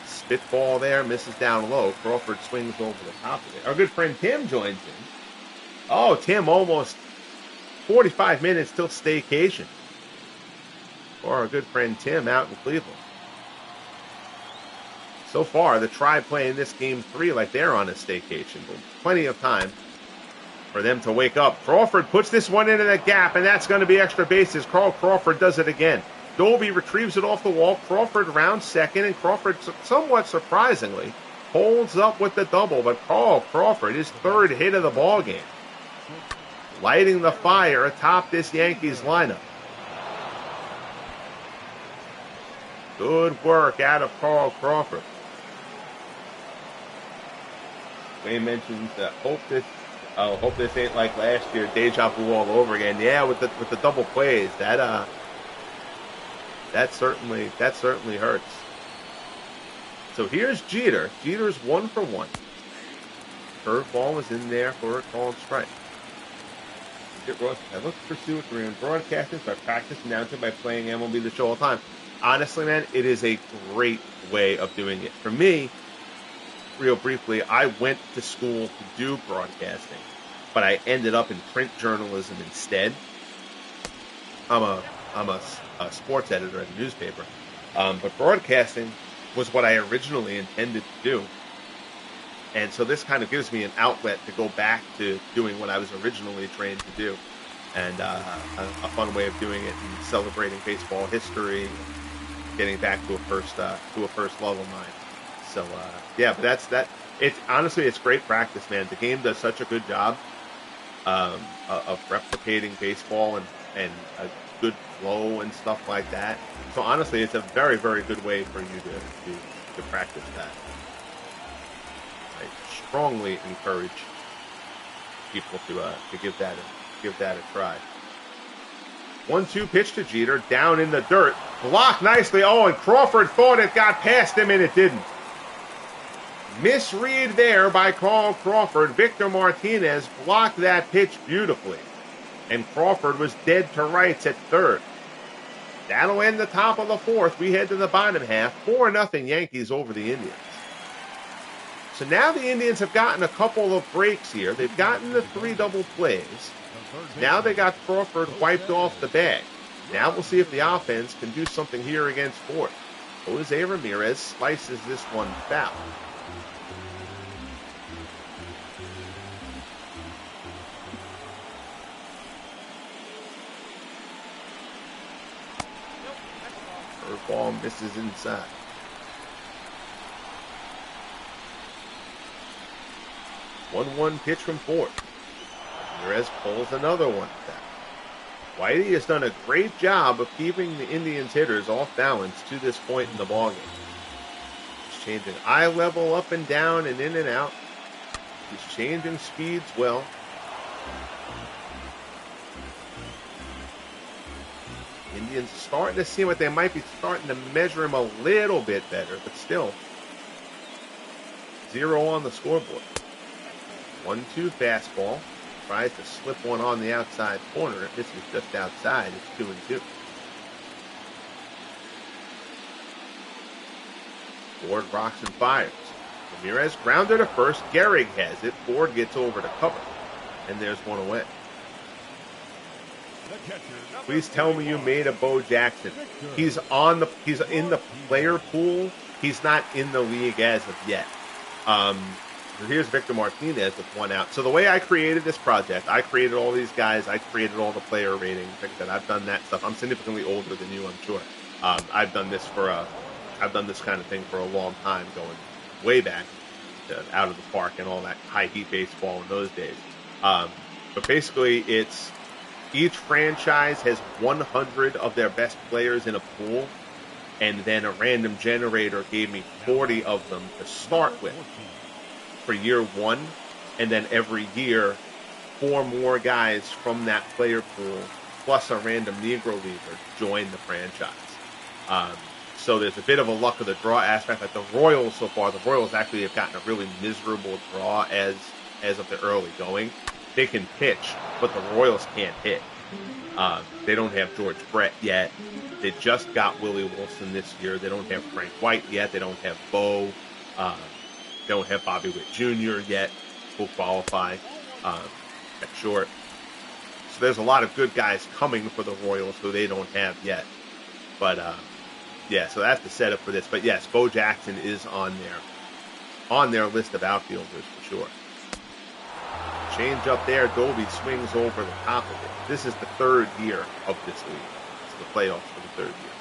Spitball there, misses down low. Crawford swings over the top of it. Our good friend Tim joins in. Oh, Tim, almost 45 minutes till staycation. For our good friend Tim out in Cleveland. So far, the Tribe playing this game 3 like they're on a staycation. But plenty of time for them to wake up. Crawford puts this one into the gap, and that's going to be extra bases. Carl Crawford does it again. Dolby retrieves it off the wall. Crawford rounds second, and Crawford, somewhat surprisingly, holds up with the double. But Carl Crawford, his 3rd hit of the ball game, lighting the fire atop this Yankees lineup. Good work out of Carl Crawford. Wayne mentions hope this ain't like last year, deja vu all over again. Yeah, with the double plays, that certainly hurts. So here's Jeter. Jeter's 1 for 1. Curveball was in there for a called strike. I look to pursue a career in broadcasting, so I practice announcing by playing MLB The Show all the time. Honestly, man, it is a great way of doing it. For me, real briefly, I went to school to do broadcasting, but I ended up in print journalism instead. I'm a sports editor at a newspaper, but broadcasting was what I originally intended to do. And so this kind of gives me an outlet to go back to doing what I was originally trained to do, and a fun way of doing it and celebrating baseball history, getting back to a first love of mine. So yeah, but that's that. It's honestly, it's great practice, man. The game does such a good job of replicating baseball and a good flow and stuff like that. So honestly, it's a very, very good way for you to practice that. I strongly encourage people to give that a try. 1-2 pitch to Jeter, down in the dirt, blocked nicely. Oh, and Crawford thought it got past him, and it didn't. Misread there by Carl Crawford. Victor Martinez blocked that pitch beautifully, and Crawford was dead to rights at third. That'll end the top of the fourth. We head to the bottom half. 4-0 Yankees over the Indians. So now the Indians have gotten a couple of breaks here. They've gotten the 3 double plays. Now they got Crawford wiped off the bag. Now we'll see if the offense can do something here against Ford. Jose Ramirez slices this one foul. Curveball misses inside. One pitch from Ford. Ramirez pulls another one down. Whitey has done a great job of keeping the Indians hitters off balance to this point in the ballgame. He's changing eye level up and down and in and out. He's changing speeds well. Indians starting to seem like they might be starting to measure him a little bit better, but still 0 on the scoreboard. 1-2 fastball. Tries to slip one on the outside corner. It misses just outside. It's 2-2. Ford rocks and fires. Ramirez grounded to first. Gehrig has it. Ford gets over to cover. And there's one away. Please tell me you made a Bo Jackson. He's in the player pool. He's not in the league as of yet. Here's Victor Martinez with 1 out. So the way I created this project, I created all these guys. I created all the player ratings. Like I said, I've done that stuff. I'm significantly older than you, I'm sure. I've done this kind of thing for a long time, going way back to Out of the Park and all that high heat baseball in those days. But basically, it's each franchise has 100 of their best players in a pool, and then a random generator gave me 40 of them to start with for year 1, and then every year 4 more guys from that player pool plus a random Negro leaguer join the franchise. So there's a bit of a luck of the draw aspect. Like the Royals so far, the Royals actually have gotten a really miserable draw as of the early going. They can pitch, but the Royals can't hit. They don't have George Brett yet. They just got Willie Wilson this year. They don't have Frank White yet. They don't have Bo. Don't have Bobby Witt Jr. yet, who'll qualify at short. So there's a lot of good guys coming for the Royals who they don't have yet. But, yeah, so that's the setup for this. But, yes, Bo Jackson is on their list of outfielders for sure. Change up there. Doby swings over the top of it. This is the 3rd year of this league. It's the playoffs for the 3rd year.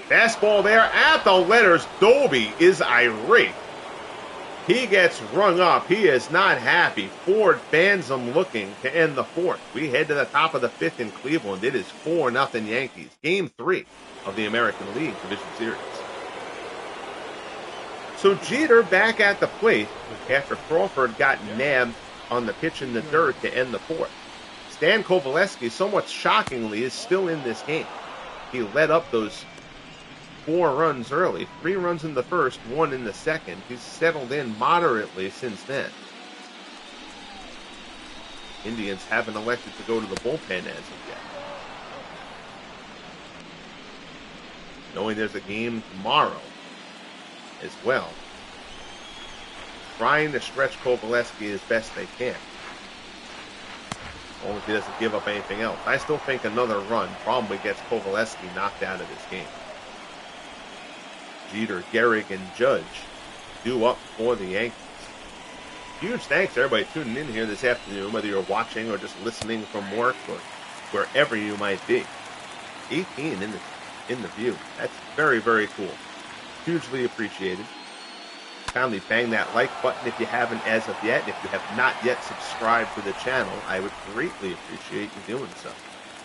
Fastball there at the letters. Doby is irate. He gets rung up. He is not happy. Ford bans him looking to end the 4th. We head to the top of the 5th in Cleveland. It is 4-0 Yankees. Game 3 of the American League Division Series. So Jeter back at the plate after Crawford got nabbed on the pitch in the dirt to end the 4th. Stan Coveleski, somewhat shockingly, is still in this game. He led up those 4 runs early, 3 runs in the first, 1 in the second. He's settled in moderately since then. Indians haven't elected to go to the bullpen as of yet. Knowing there's a game tomorrow as well. Trying to stretch Coveleski as best they can. As long as he doesn't give up anything else. I still think another run probably gets Coveleski knocked out of this game. Jeter, Gehrig, and Judge due up for the Yankees. Huge thanks to everybody tuning in here this afternoon, whether you're watching or just listening from work or wherever you might be. 18 in the view. That's very, very cool. Hugely appreciated. Kindly bang that like button if you haven't as of yet. If you have not yet subscribed to the channel, I would greatly appreciate you doing so.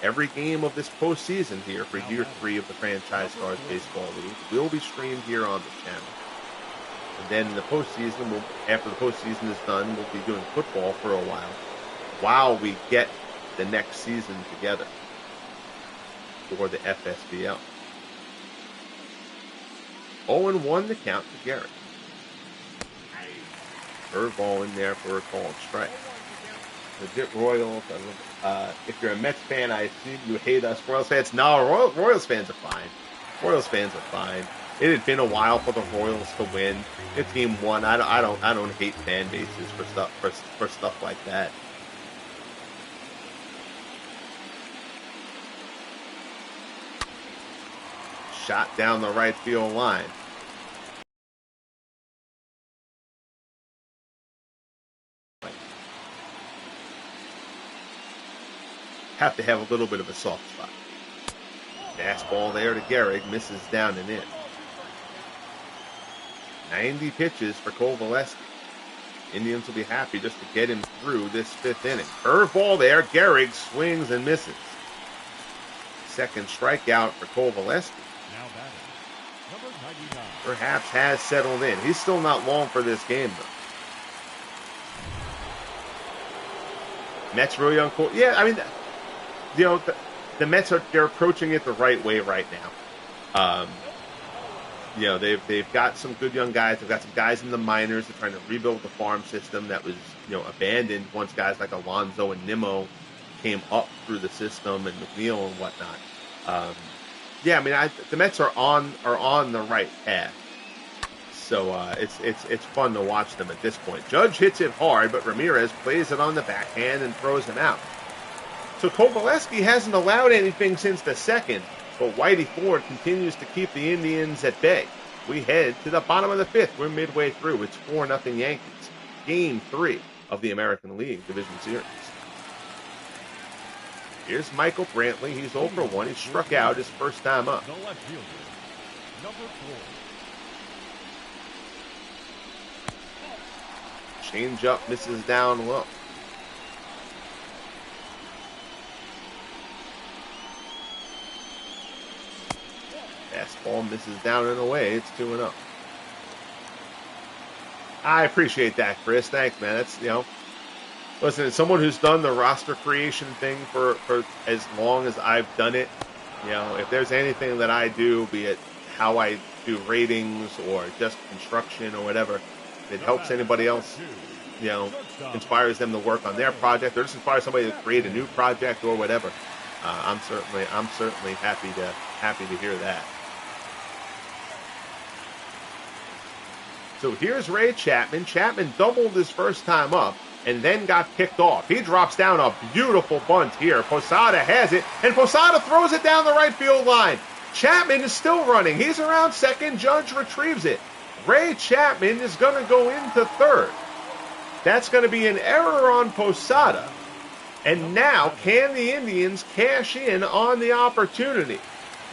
Every game of this postseason here for year 3 of the Franchise Stars Baseball League will be streamed here on the channel. And then in the postseason, after the postseason is done, we'll be doing football for a while we get the next season together for the FSBL. 0-1 the count to Gehrig. Curveball in there for a called strike. Legit Royals. If you're a Mets fan, I assume you hate us Royals fans. No, Royals fans are fine. Royals fans are fine. It had been a while for the Royals to win. The team won. I don't hate fan bases for stuff like that. Shot down the right field line. Have to have a little bit of a soft spot. Fastball there to Gehrig, misses down and in. 90 pitches for Coveleski. Indians will be happy just to get him through this fifth inning. Curveball there, Gehrig swings and misses. Second strikeout for Coveleski. Now batting, number 99. Perhaps has settled in. He's still not long for this game, though. Mets really on court. Yeah, I mean, you know, the Mets they're approaching it the right way right now. You know, they've got some good young guys. They've got some guys in the minors. They're trying to rebuild the farm system that was, you know, abandoned once guys like Alonso and Nimmo came up through the system, and McNeil and whatnot. Yeah, I mean, the Mets are on the right path. So it's fun to watch them at this point. Judge hits it hard, but Ramirez plays it on the backhand and throws him out. So Coveleski hasn't allowed anything since the second, but Whitey Ford continues to keep the Indians at bay. We head to the bottom of the fifth. We're midway through. It's 4-0 Yankees. Game 3 of the American League Division Series. Here's Michael Brantley. He's 0 for 1. He struck out his first time up. The left fielder, number 4. Change up, misses down low. Fastball misses down and away. It's 2-0. I appreciate that, Chris. Thanks, man. That's, you know, listen, as someone who's done the roster creation thing for as long as I've done it, you know, if there's anything that I do, be it how I do ratings or just construction or whatever, if it helps anybody else, you know, inspires them to work on their project, or just inspires somebody to create a new project or whatever, I'm certainly happy to hear that. So here's Ray Chapman. Chapman doubled his first time up and then got picked off. He drops down a beautiful bunt here. Posada has it, and Posada throws it down the right field line. Chapman is still running. He's around second. Judge retrieves it. Ray Chapman is going to go into third. That's going to be an error on Posada. And now, can the Indians cash in on the opportunity?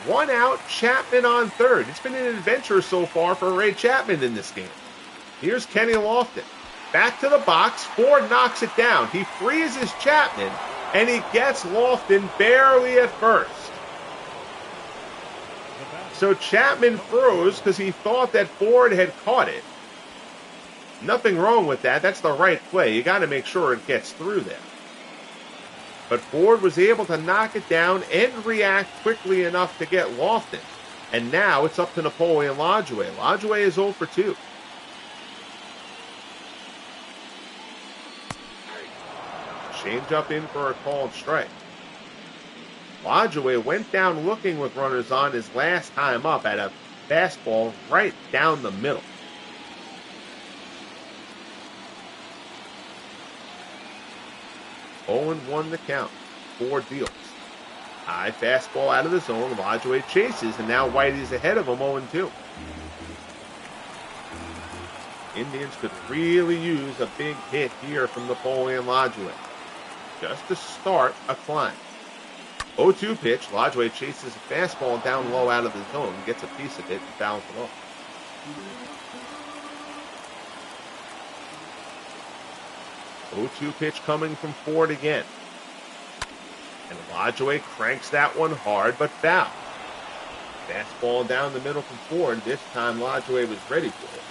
1 out, Chapman on third. It's been an adventure so far for Ray Chapman in this game. Here's Kenny Lofton. Back to the box. Ford knocks it down. He freezes Chapman, and he gets Lofton barely at first. So Chapman froze because he thought that Ford had caught it. Nothing wrong with that. That's the right play. You got to make sure it gets through there. But Ford was able to knock it down and react quickly enough to get Lofton. And now it's up to Napoleon Lajoie. Lajoie is 0 for 2. Change up in for a called strike. Lajoie went down looking with runners on his last time up at a fastball right down the middle. Oh, and 1 the count. 4 deals. High fastball out of the zone. Lajoie chases, and now Whitey's ahead of him 0-2. Indians could really use a big hit here from Napoleon Lajoie, just to start a climb. 0-2 pitch. Lajoie chases a fastball down low out of the zone, gets a piece of it, and fouls it off. Oh, 0-2 pitch coming from Ford again. And Lajoie cranks that one hard, but foul. Fastball down the middle from Ford. This time Lajoie was ready for it,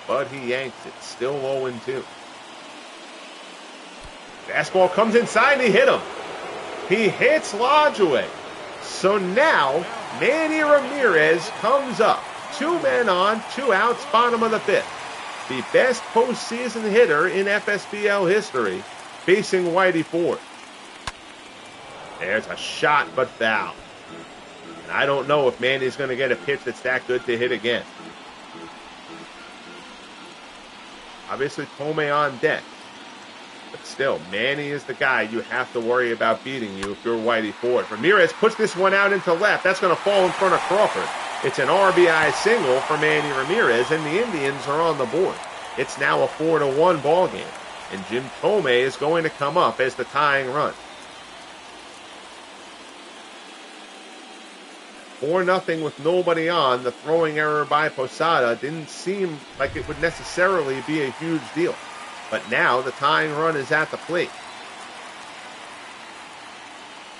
but he yanks it. Still 0-2. Fastball comes inside and he hit him. He hits Lajoie. So now Manny Ramirez comes up. 2 men on, 2 outs, bottom of the fifth. The best postseason hitter in FSBL history facing Whitey Ford. There's a shot, but foul. And I don't know if Manny's going to get a pitch that's that good to hit again. Obviously, Thome on deck. But still, Manny is the guy you have to worry about beating you if you're Whitey Ford. Ramirez puts this one out into left. That's going to fall in front of Crawford. It's an RBI single for Manny Ramirez, and the Indians are on the board. It's now a 4-1 ball game, and Jim Thome is going to come up as the tying run. 4-0 with nobody on. The throwing error by Posada didn't seem like it would necessarily be a huge deal. But now the tying run is at the plate.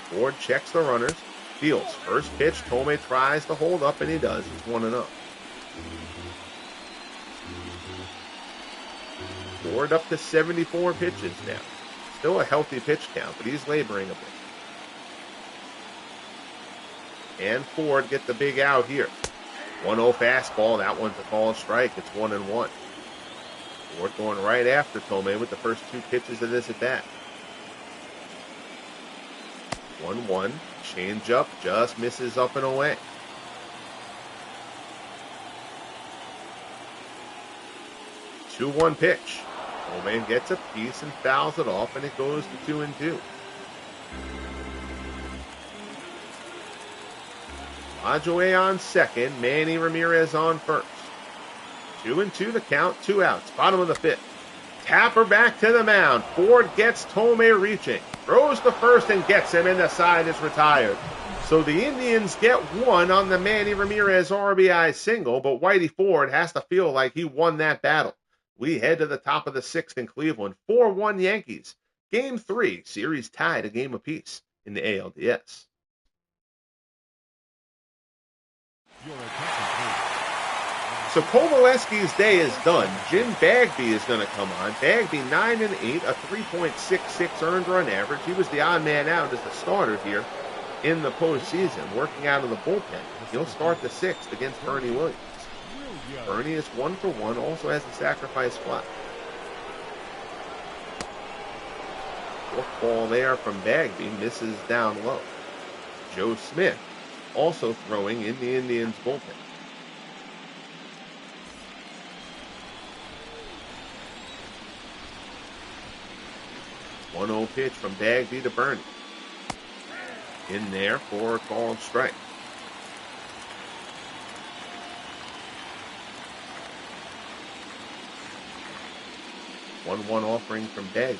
Ford checks the runners. Fields. First pitch. Thome tries to hold up, and he does. It's 1-0. Ford up to 74 pitches now. Still a healthy pitch count, but he's laboring a bit. And Ford gets the big out here. 1-0 fastball. That one's a called strike. It's 1-1. Ford going right after Thome with the first two pitches of this at bat. 1-1. Change up. Just misses up and away. Two 2-1 pitch. Thome gets a piece and fouls it off, and it goes to 2-2. Lajoie on second. Manny Ramirez on first. 2-2 the count, 2 outs. Bottom of the fifth. Tapper back to the mound. Ford gets Thome reaching. Throws to first and gets him, and the side is retired. So the Indians get one on the Manny Ramirez RBI single, but Whitey Ford has to feel like he won that battle. We head to the top of the sixth in Cleveland. 4-1 Yankees. Game 3, series tied a game apiece in the ALDS. So Coveleski's day is done. Jim Bagby is going to come on. Bagby 9-8, a 3.66 earned run average. He was the odd man out as the starter here in the postseason, working out of the bullpen. He'll start the sixth against Bernie Williams. Bernie is 1-for-1, also has a sacrifice fly. Fourth ball there from Bagby, misses down low. Joe Smith also throwing in the Indians' bullpen. 1-0 pitch from Bagby to Bernie. In there for a called strike. One offering from Bagby.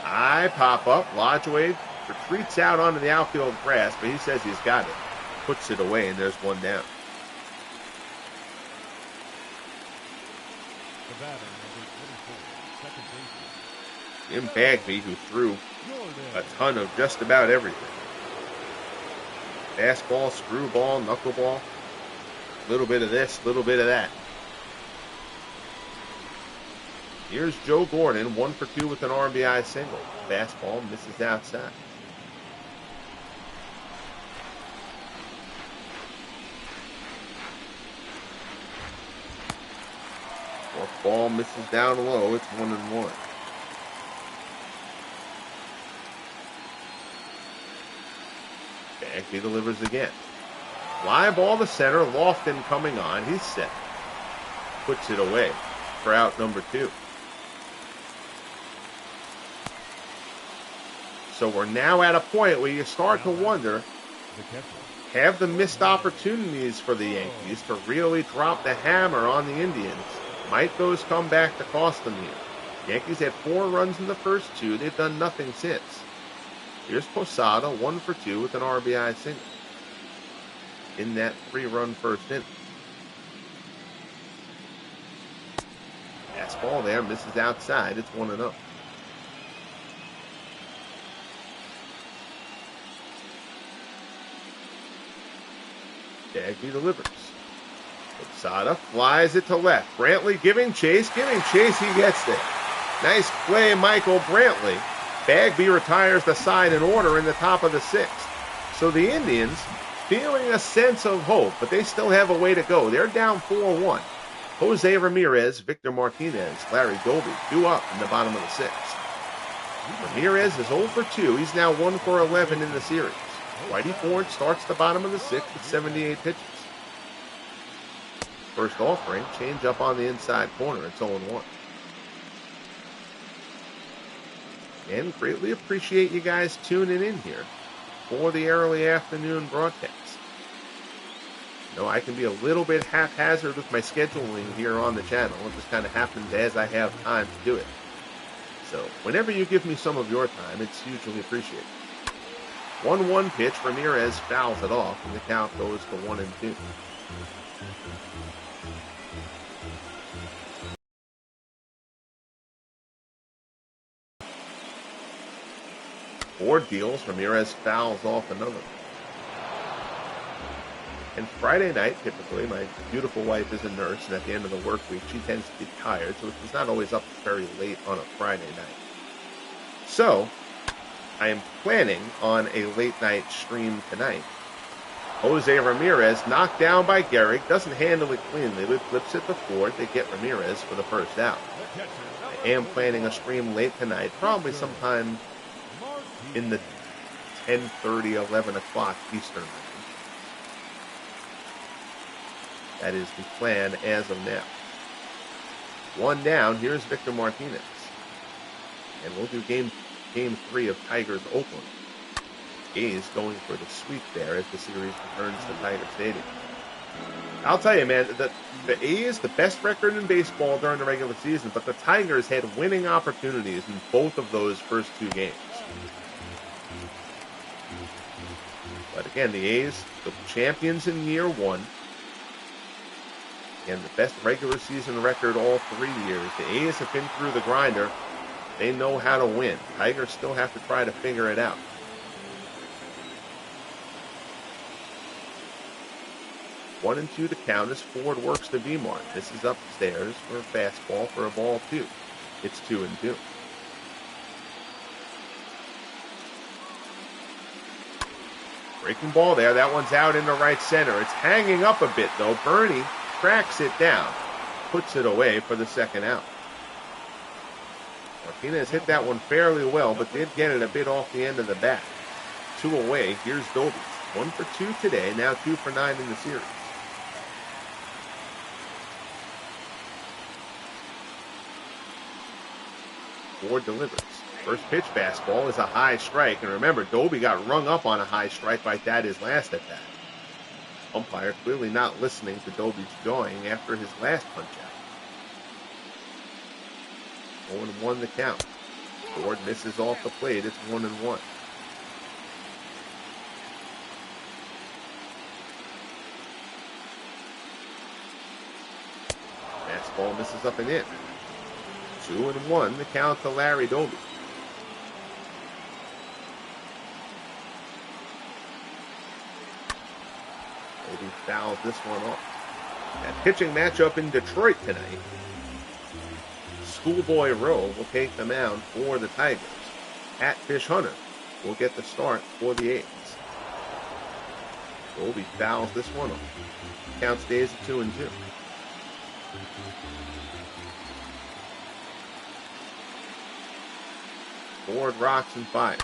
High pop up. Lajoie retreats out onto the outfield grass, but he says he's got it. Puts it away, and there's one down. Jim Bagby, who threw a ton of just about everything. Fastball, screwball, knuckleball. A little bit of this, a little bit of that. Here's Joe Gordon, 1-for-2 with an RBI single. Fastball misses outside. Fourth ball misses down low. It's 1-1. Bagby delivers again. Fly ball to center. Lofton coming on. He's set. Puts it away for out number 2. So we're now at a point where you start to wonder, have the missed opportunities for the Yankees to really drop the hammer on the Indians? Might those come back to cost them here? Yankees had 4 runs in the first 2. They've done nothing since. Here's Posada, 1-for-2 with an RBI single in that 3-run first inning. Fastball there, misses outside. It's 1-0. Bagby delivers. Posada flies it to left. Brantley giving chase. He gets there. Nice play, Michael Brantley. Bagby retires the side in order in the top of the 6th. So the Indians feeling a sense of hope, but they still have a way to go. They're down 4-1. Jose Ramirez, Victor Martinez, Larry Doby due up in the bottom of the 6th. Ramirez is 0 for 2. He's now 1 for 11 in the series. Whitey Ford starts the bottom of the 6th with 78 pitches. First offering, change up on the inside corner. It's 0-1. And greatly appreciate you guys tuning in here for the early afternoon broadcast. You know, I can be a little bit haphazard with my scheduling here on the channel. It just kind of happens as I have time to do it. So whenever you give me some of your time, it's hugely appreciated. 1-1 pitch. Ramirez fouls it off, and the count goes to 1-2. Ford deals. Ramirez fouls off another. And Friday night, typically, my beautiful wife is a nurse, and at the end of the work week, she tends to be tired, so she's not always up very late on a Friday night. So, I am planning on a late night stream tonight. Jose Ramirez knocked down by Gehrig, doesn't handle it cleanly, but flips it to Ford. They get Ramirez for the first out. I am planning a stream late tonight, probably sometime in the 10:30, 11 o'clock Eastern range. That is the plan as of now. One down. Here's Victor Martinez. And we'll do game 3 of Tigers Oakland. A's going for the sweep there as the series returns to Tiger Stadium. I'll tell you, man, the A's, the best record in baseball during the regular season, but the Tigers had winning opportunities in both of those first 2 games. But again, the A's, the champions in year 1, and the best regular season record all 3 years. The A's have been through the grinder. They know how to win. Tigers still have to try to figure it out. 1-2 to count as Ford works to V-Mark. This is upstairs for a fastball for a ball 2. It's 2-2. Breaking ball there. That one's out into right center. It's hanging up a bit, though. Bernie tracks it down, puts it away for the second out. Martinez hit that one fairly well, but did get it a bit off the end of the bat. 2 away. Here's Doby. 1 for 2 today, now 2 for 9 in the series. Ford delivers. First pitch fastball is a high strike, and remember, Doby got rung up on a high strike like that his last at bat. Umpire clearly not listening to Doby's jawing after his last punch-out. 0-1 the count. Ford misses off the plate. It's 1-1. Fastball misses up and in. 2-1 the count to Larry Doby. Maybe fouls this one off. That pitching matchup in Detroit tonight. Schoolboy Rowe will take the mound for the Tigers. Catfish Hunter will get the start for the A's. Doby fouls this one off. Count stays at 2-2. Ford rocks and fires.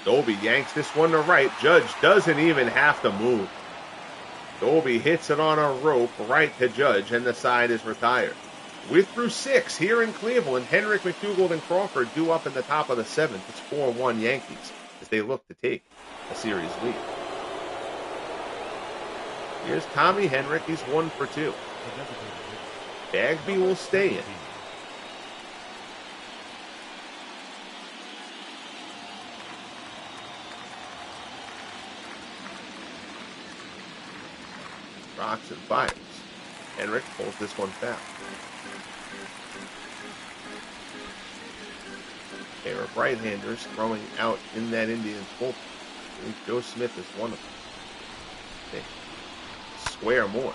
Doby yanks this one to right. Judge doesn't even have to move. Doby hits it on a rope right to Judge, and the side is retired. We're through 6 here in Cleveland. Henrik, McDougal, and Crawford due up in the top of the 7th. It's 4-1 Yankees as they look to take a series lead. Here's Tommy Henrik. He's 1 for 2. Bagby will stay in. Rocks and fires. Henrik pulls this one foul. A pair of right-handers throwing out in that Indians bullpen. I think Joe Smith is one of them. Square Moore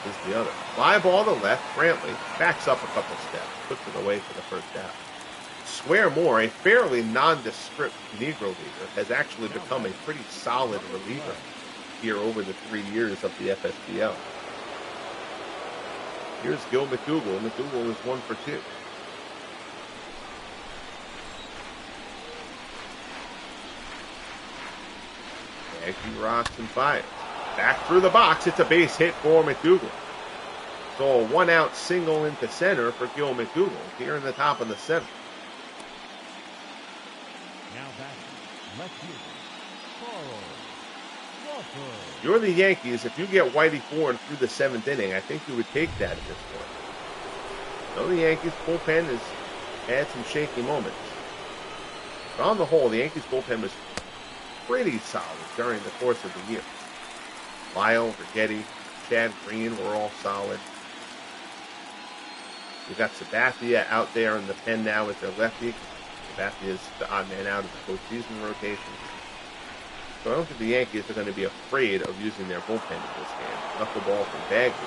is the other. Fly ball to left. Brantley backs up a couple steps, puts it away for the first out. Square Moore, a fairly nondescript Negro leaguer, has actually become a pretty solid reliever here over the 3 years of the FSBL. Here's Gil McDougal. McDougal is 1 for 2. Bagby rocks and fires. Back through the box. It's a base hit for McDougal. So a one-out single into center for Gil McDougal here in the top of the 7th. Now back, left fielder, Carl Crawford. You're the Yankees. If you get Whitey Ford through the 7th inning, I think you would take that at this point. So the Yankees bullpen has had some shaky moments. But on the whole, the Yankees bullpen was pretty solid during the course of the year. Lyle, Rigetti, Chad Green were all solid. You've got Sabathia out there in the pen now as their lefty. Sabathia is the odd man out of the postseason rotation. So I don't think the Yankees are going to be afraid of using their bullpen in this game. Knuckleball from Bagby.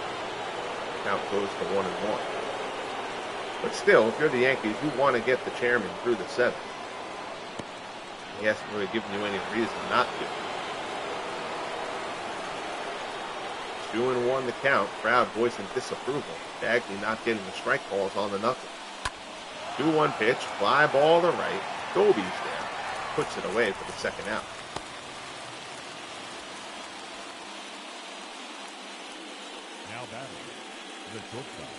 Count goes to 1-1. But still, if you're the Yankees, you want to get the chairman through the 7th. He hasn't really given you any reason not to. 2-1 the count. Crowd voicing disapproval. Bagby not getting the strike calls on the knuckle. 2-1 pitch. Fly ball to right. Doby's there. Puts it away for the 2nd out. Now batting, the shortstop,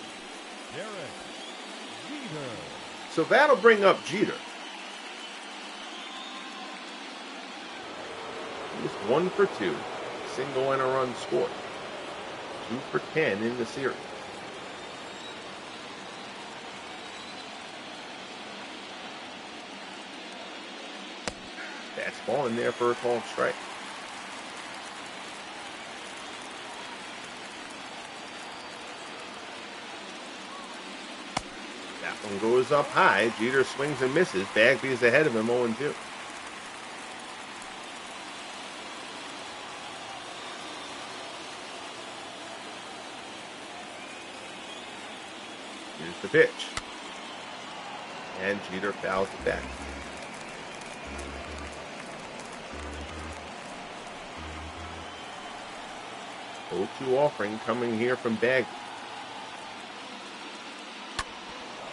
Derek Jeter. So that'll bring up Jeter. He's 1 for 2. Single and a run scored. 2 for 10 in the series. Fastball in there for a called strike. That one goes up high. Jeter swings and misses. Bagby is ahead of him 0-2. Here's the pitch. And Jeter fouls it back. 0-2 offering coming here from Bagby.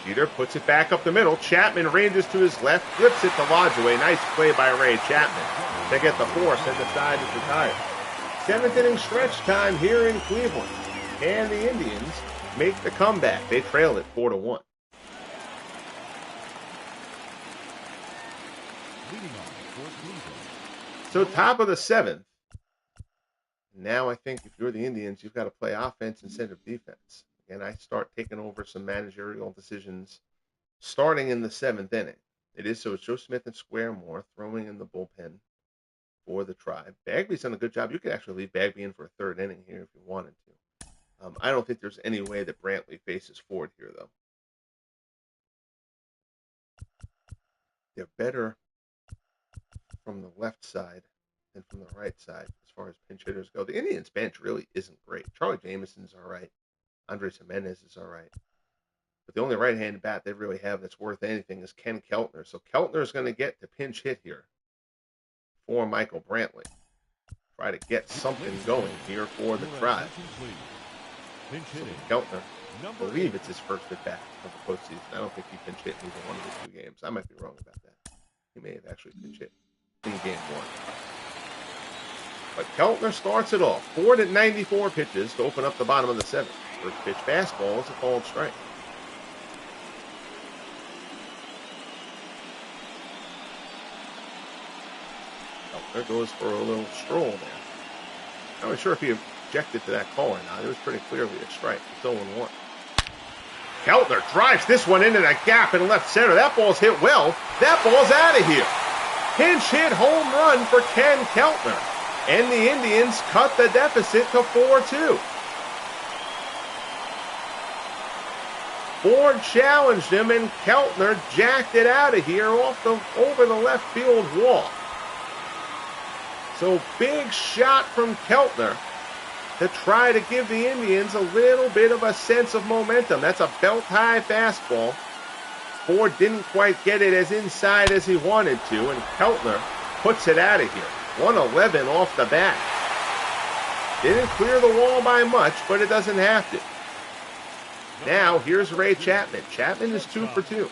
Jeter puts it back up the middle. Chapman ranges to his left, flips it to Lodgeway. Nice play by Ray Chapman to get the force, and the side is retired. 7th inning stretch time here in Cleveland. And the Indians make the comeback. They trail it 4-1. So top of the 7th. Now I think if you're the Indians, you've got to play offense instead of defense. And I start taking over some managerial decisions starting in the 7th inning. It is so it's Joe Smith and Square Moore throwing in the bullpen for the Tribe. Bagby's done a good job. You could actually leave Bagby in for a 3rd inning here if you wanted to. I don't think there's any way that Brantley faces Ford here, though. They're better from the left side than from the right side as far as pinch hitters go. The Indians bench really isn't great. Charlie Jameson's all right. Andres Jimenez is all right. But the only right-handed bat they really have that's worth anything is Ken Keltner. So Keltner is going to get the pinch hit here for Michael Brantley. Try to get something going here for the Tribe. So Keltner, I believe it's his first at-bat of the postseason. I don't think he pinch hit in either one of the 2 games. I might be wrong about that. He may have actually pinch hit in game 1. But Keltner starts it off. Ford at 94 pitches to open up the bottom of the 7th. First pitch fastball is a called strike. Keltner goes for a little stroll there. I'm not sure if he objected to that call or not. It was pretty clearly a strike. It's 0-1. Keltner drives this one into that gap in left center. That ball's hit well. That ball's out of here. Pinch hit home run for Ken Keltner. And the Indians cut the deficit to 4-2. Ford challenged him, and Keltner jacked it out of here over the left field wall. So big shot from Keltner to try to give the Indians a little bit of a sense of momentum. That's a belt-high fastball. Ford didn't quite get it as inside as he wanted to, and Keltner puts it out of here. 111 off the bat. Didn't clear the wall by much, but it doesn't have to. Now, here's Ray Chapman. Chapman is 2 for 2.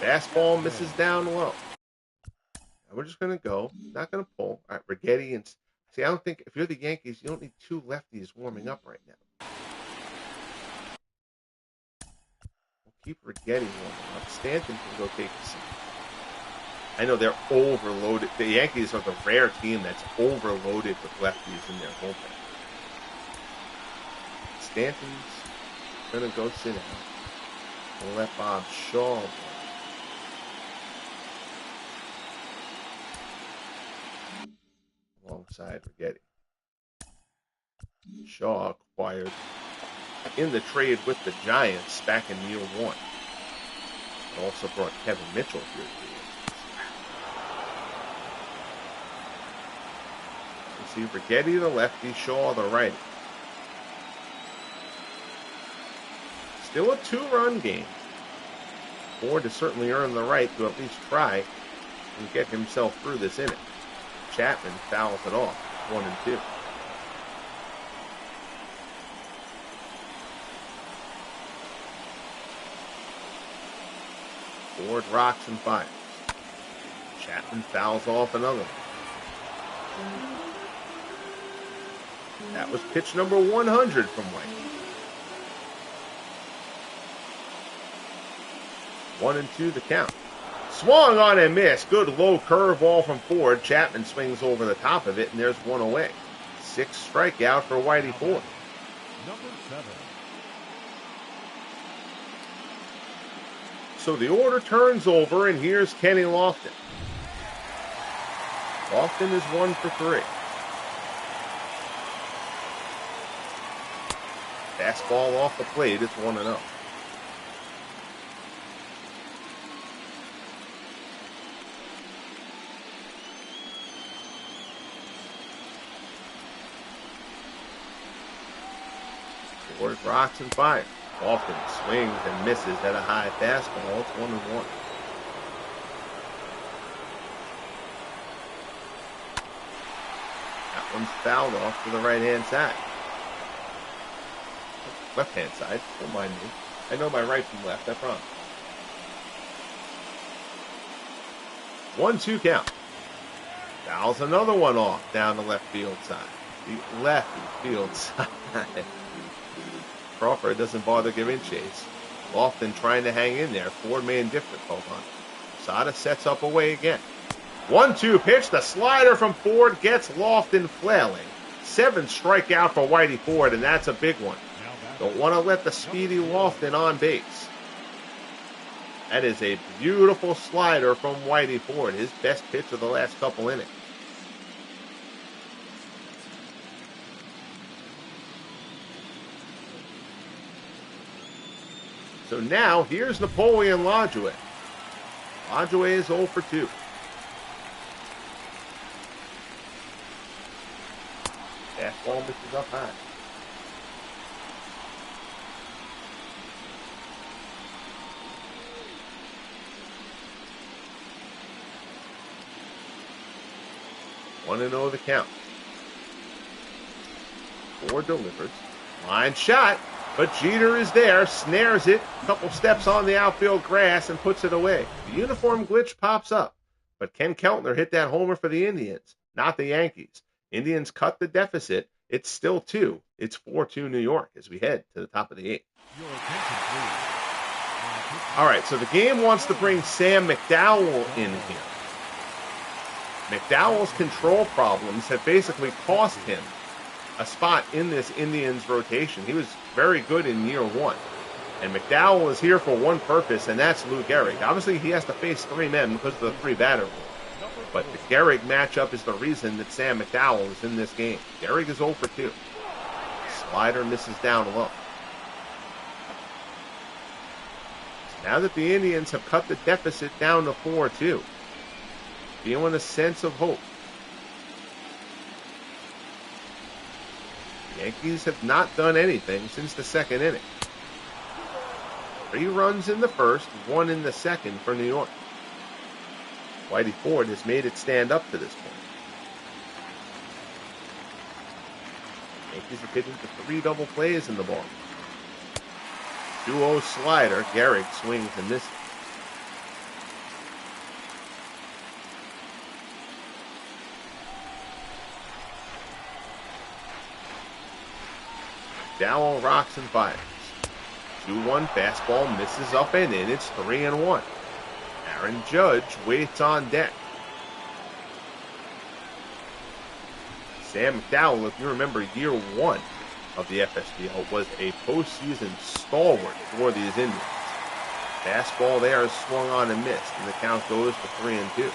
Fastball misses down low. And we're just going to go. Not going to pull. All right, Rigetti and see. I don't think if you're the Yankees, you don't need two lefties warming up right now. We'll keep Rigetti warming up. Stanton can go take a seat. I know they're overloaded. The Yankees are the rare team that's overloaded with lefties in their bullpen. Stanton's going to go sit down. We'll let Bob Shaw alongside Rigetti. Shaw acquired in the trade with the Giants back in year one. It also brought Kevin Mitchell here to the Yankees. You see Rigetti the lefty, Shaw the righty. Still a two-run game. Ford has certainly earned the right to at least try and get himself through this inning. Chapman fouls it off, 1-2. Ford rocks and fires. Chapman fouls off another one. That was pitch number 100 from White. 1-2 the count. Swung on and missed. Good low curveball from Ford. Chapman swings over the top of it, and there's one away. 6 strikeout for Whitey Ford. Number 7. So the order turns over, and here's Kenny Lofton. Lofton is 1 for 3. Fastball off the plate. It's 1-0. Ford rocks and fires. Lofton swings and misses at a high fastball. It's 1-1. That one's fouled off to the right-hand side. Left-hand side. Don't mind me. I know my right from left, I promise. 1-2 count. Fouls another one off down the left field side. The left field side. Crawford doesn't bother giving chase. Lofton trying to hang in there. Ford man difficult on it. Sada sets up away again. 1-2 pitch. The slider from Ford gets Lofton flailing. 7 strikeout for Whitey Ford, and that's a big one. Don't want to let the speedy Lofton on base. That is a beautiful slider from Whitey Ford. His best pitch of the last couple innings. So now, here's Napoleon Lajoie. Lajoie is 0 for 2. Fastball misses up high. One and 0 the count. Ford delivers. Line shot. But Jeter is there, snares it, a couple steps on the outfield grass, and puts it away. The uniform glitch pops up, but Ken Keltner hit that homer for the Indians, not the Yankees. Indians cut the deficit. It's still 2. It's 4-2 New York as we head to the top of the 8th. All right, so the game wants to bring Sam McDowell in here. McDowell's control problems have basically cost him a spot in this Indians rotation. He was very good in year 1. And McDowell is here for one purpose, and that's Lou Gehrig. Obviously, he has to face 3 men because of the 3-batter rule. But the Gehrig matchup is the reason that Sam McDowell is in this game. Gehrig is 0 for 2. Slider misses down low. So now that the Indians have cut the deficit down to 4-2, feeling a sense of hope. The Yankees have not done anything since the 2nd inning. 3 runs in the first, 1 in the second for New York. Whitey Ford has made it stand up to this point. The Yankees have hit into 3 double plays in the ball. 2-0 slider. Gehrig swings and misses. Dowell rocks and fires. 2-1 fastball misses up and in. It's 3-1. Aaron Judge waits on deck. Sam McDowell, if you remember, year one of the FSBL was a postseason stalwart for these Indians. Fastball there is swung on and missed, and the count goes to 3-2.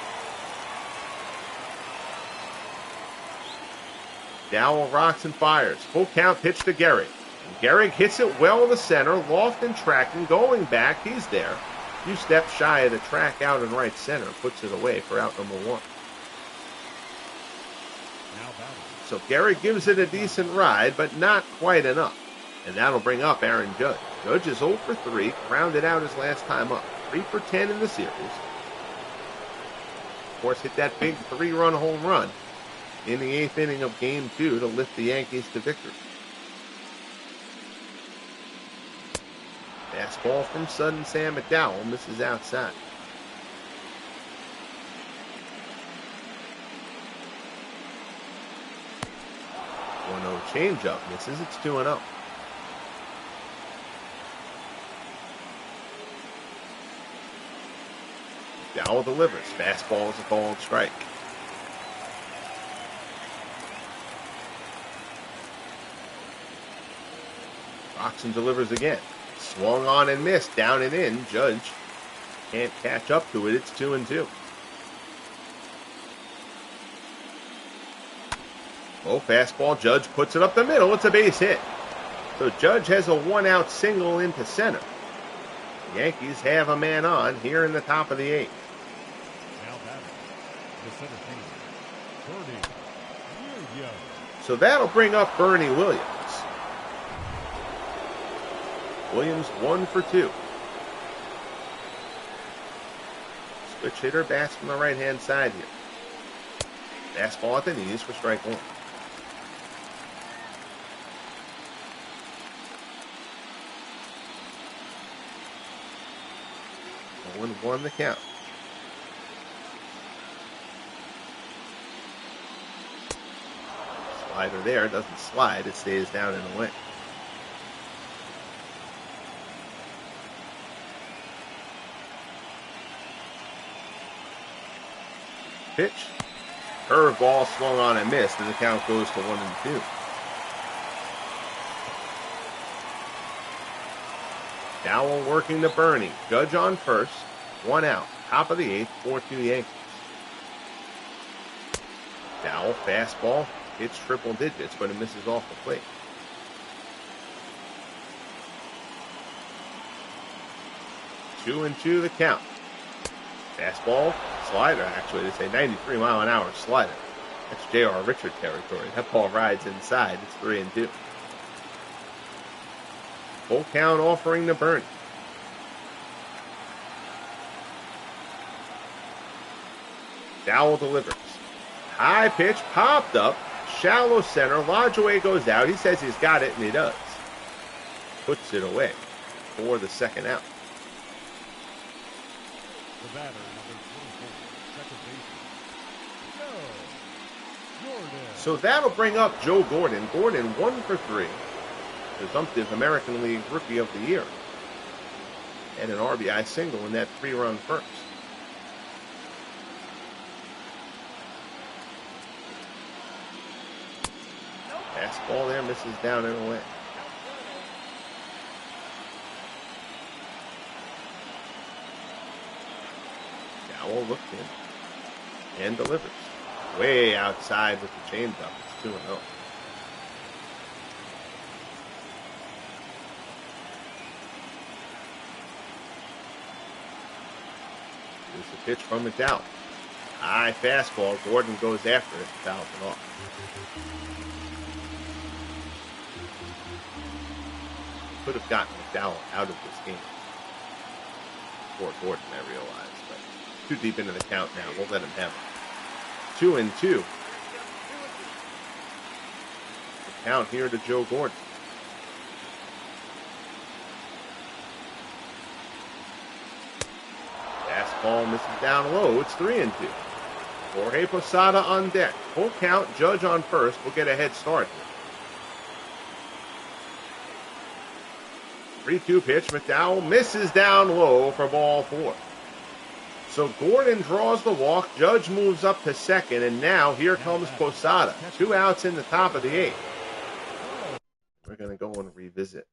Dowell rocks and fires. Full count pitch to Gehrig. And Gehrig hits it well to center. Lofton tracking, going back. He's there. A few steps shy of the track out in right center. Puts it away for out number 1. So Gehrig gives it a decent ride, but not quite enough. And that'll bring up Aaron Judge. Judge is 0 for 3, grounded out his last time up. 3 for 10 in the series. Of course, hit that big 3-run home run in the 8th inning of Game 2 to lift the Yankees to victory. Fastball from sudden Sam McDowell misses outside. One-0 changeup misses. It's 2-0. Dowell delivers. Fastball is a called strike. Rocks and delivers again. Swung on and missed. Down and in. Judge can't catch up to it. It's 2-2. Oh, fastball. Judge puts it up the middle. It's a base hit. So Judge has a 1-out single into center. The Yankees have a man on here in the top of the 8th. Now batting, the center fielder, Bernie Williams. So that'll bring up Bernie Williams. Williams 1 for 2. Switch hitter bats from the right-hand side here. Fastball at the knees for strike 1. 0-1 the count. Slider there, doesn't slide, it stays down and away. Pitch. Curveball swung on and missed, and the count goes to 1-2. Dowell working to Bernie. Judge on first. 1 out. Top of the 8th. 4-2 Yankees. Dowell fastball. Hits triple digits, but it misses off the plate. Two and two the count. Fastball. Slider, actually. They say 93-mile-an-hour slider. That's J.R. Richard territory. That ball rides inside. It's 3-2. Full count offering to Bernie. Dowell delivers. High pitch popped up. Shallow center. Lodgeway goes out. He says he's got it, and he does. Puts it away for the second out. The batter, number 24, second baseman, Joe Gordon. So that'll bring up Joe Gordon. Gordon 1 for 3. Presumptive American League Rookie of the Year. And an RBI single in that 3-run first. Fastball there misses down and away. Dowell looked in and delivers. Way outside with the changeup. It's 2-0. Here's the pitch from McDowell. High fastball. Gordon goes after it and fouls it off. Could have gotten McDowell out of this game. For Gordon, I realize, but too deep into the count now. We'll let him have it. 2-2. The count here to Joe Gordon. Fastball misses down low. It's 3-2. Jorge Posada on deck. Full count. Judge on first. We'll get a head start here. 3-2 pitch. McDowell misses down low for ball 4. So Gordon draws the walk. Judge moves up to second, and now here comes Posada. 2 outs in the top of the 8th. We're going to go and revisit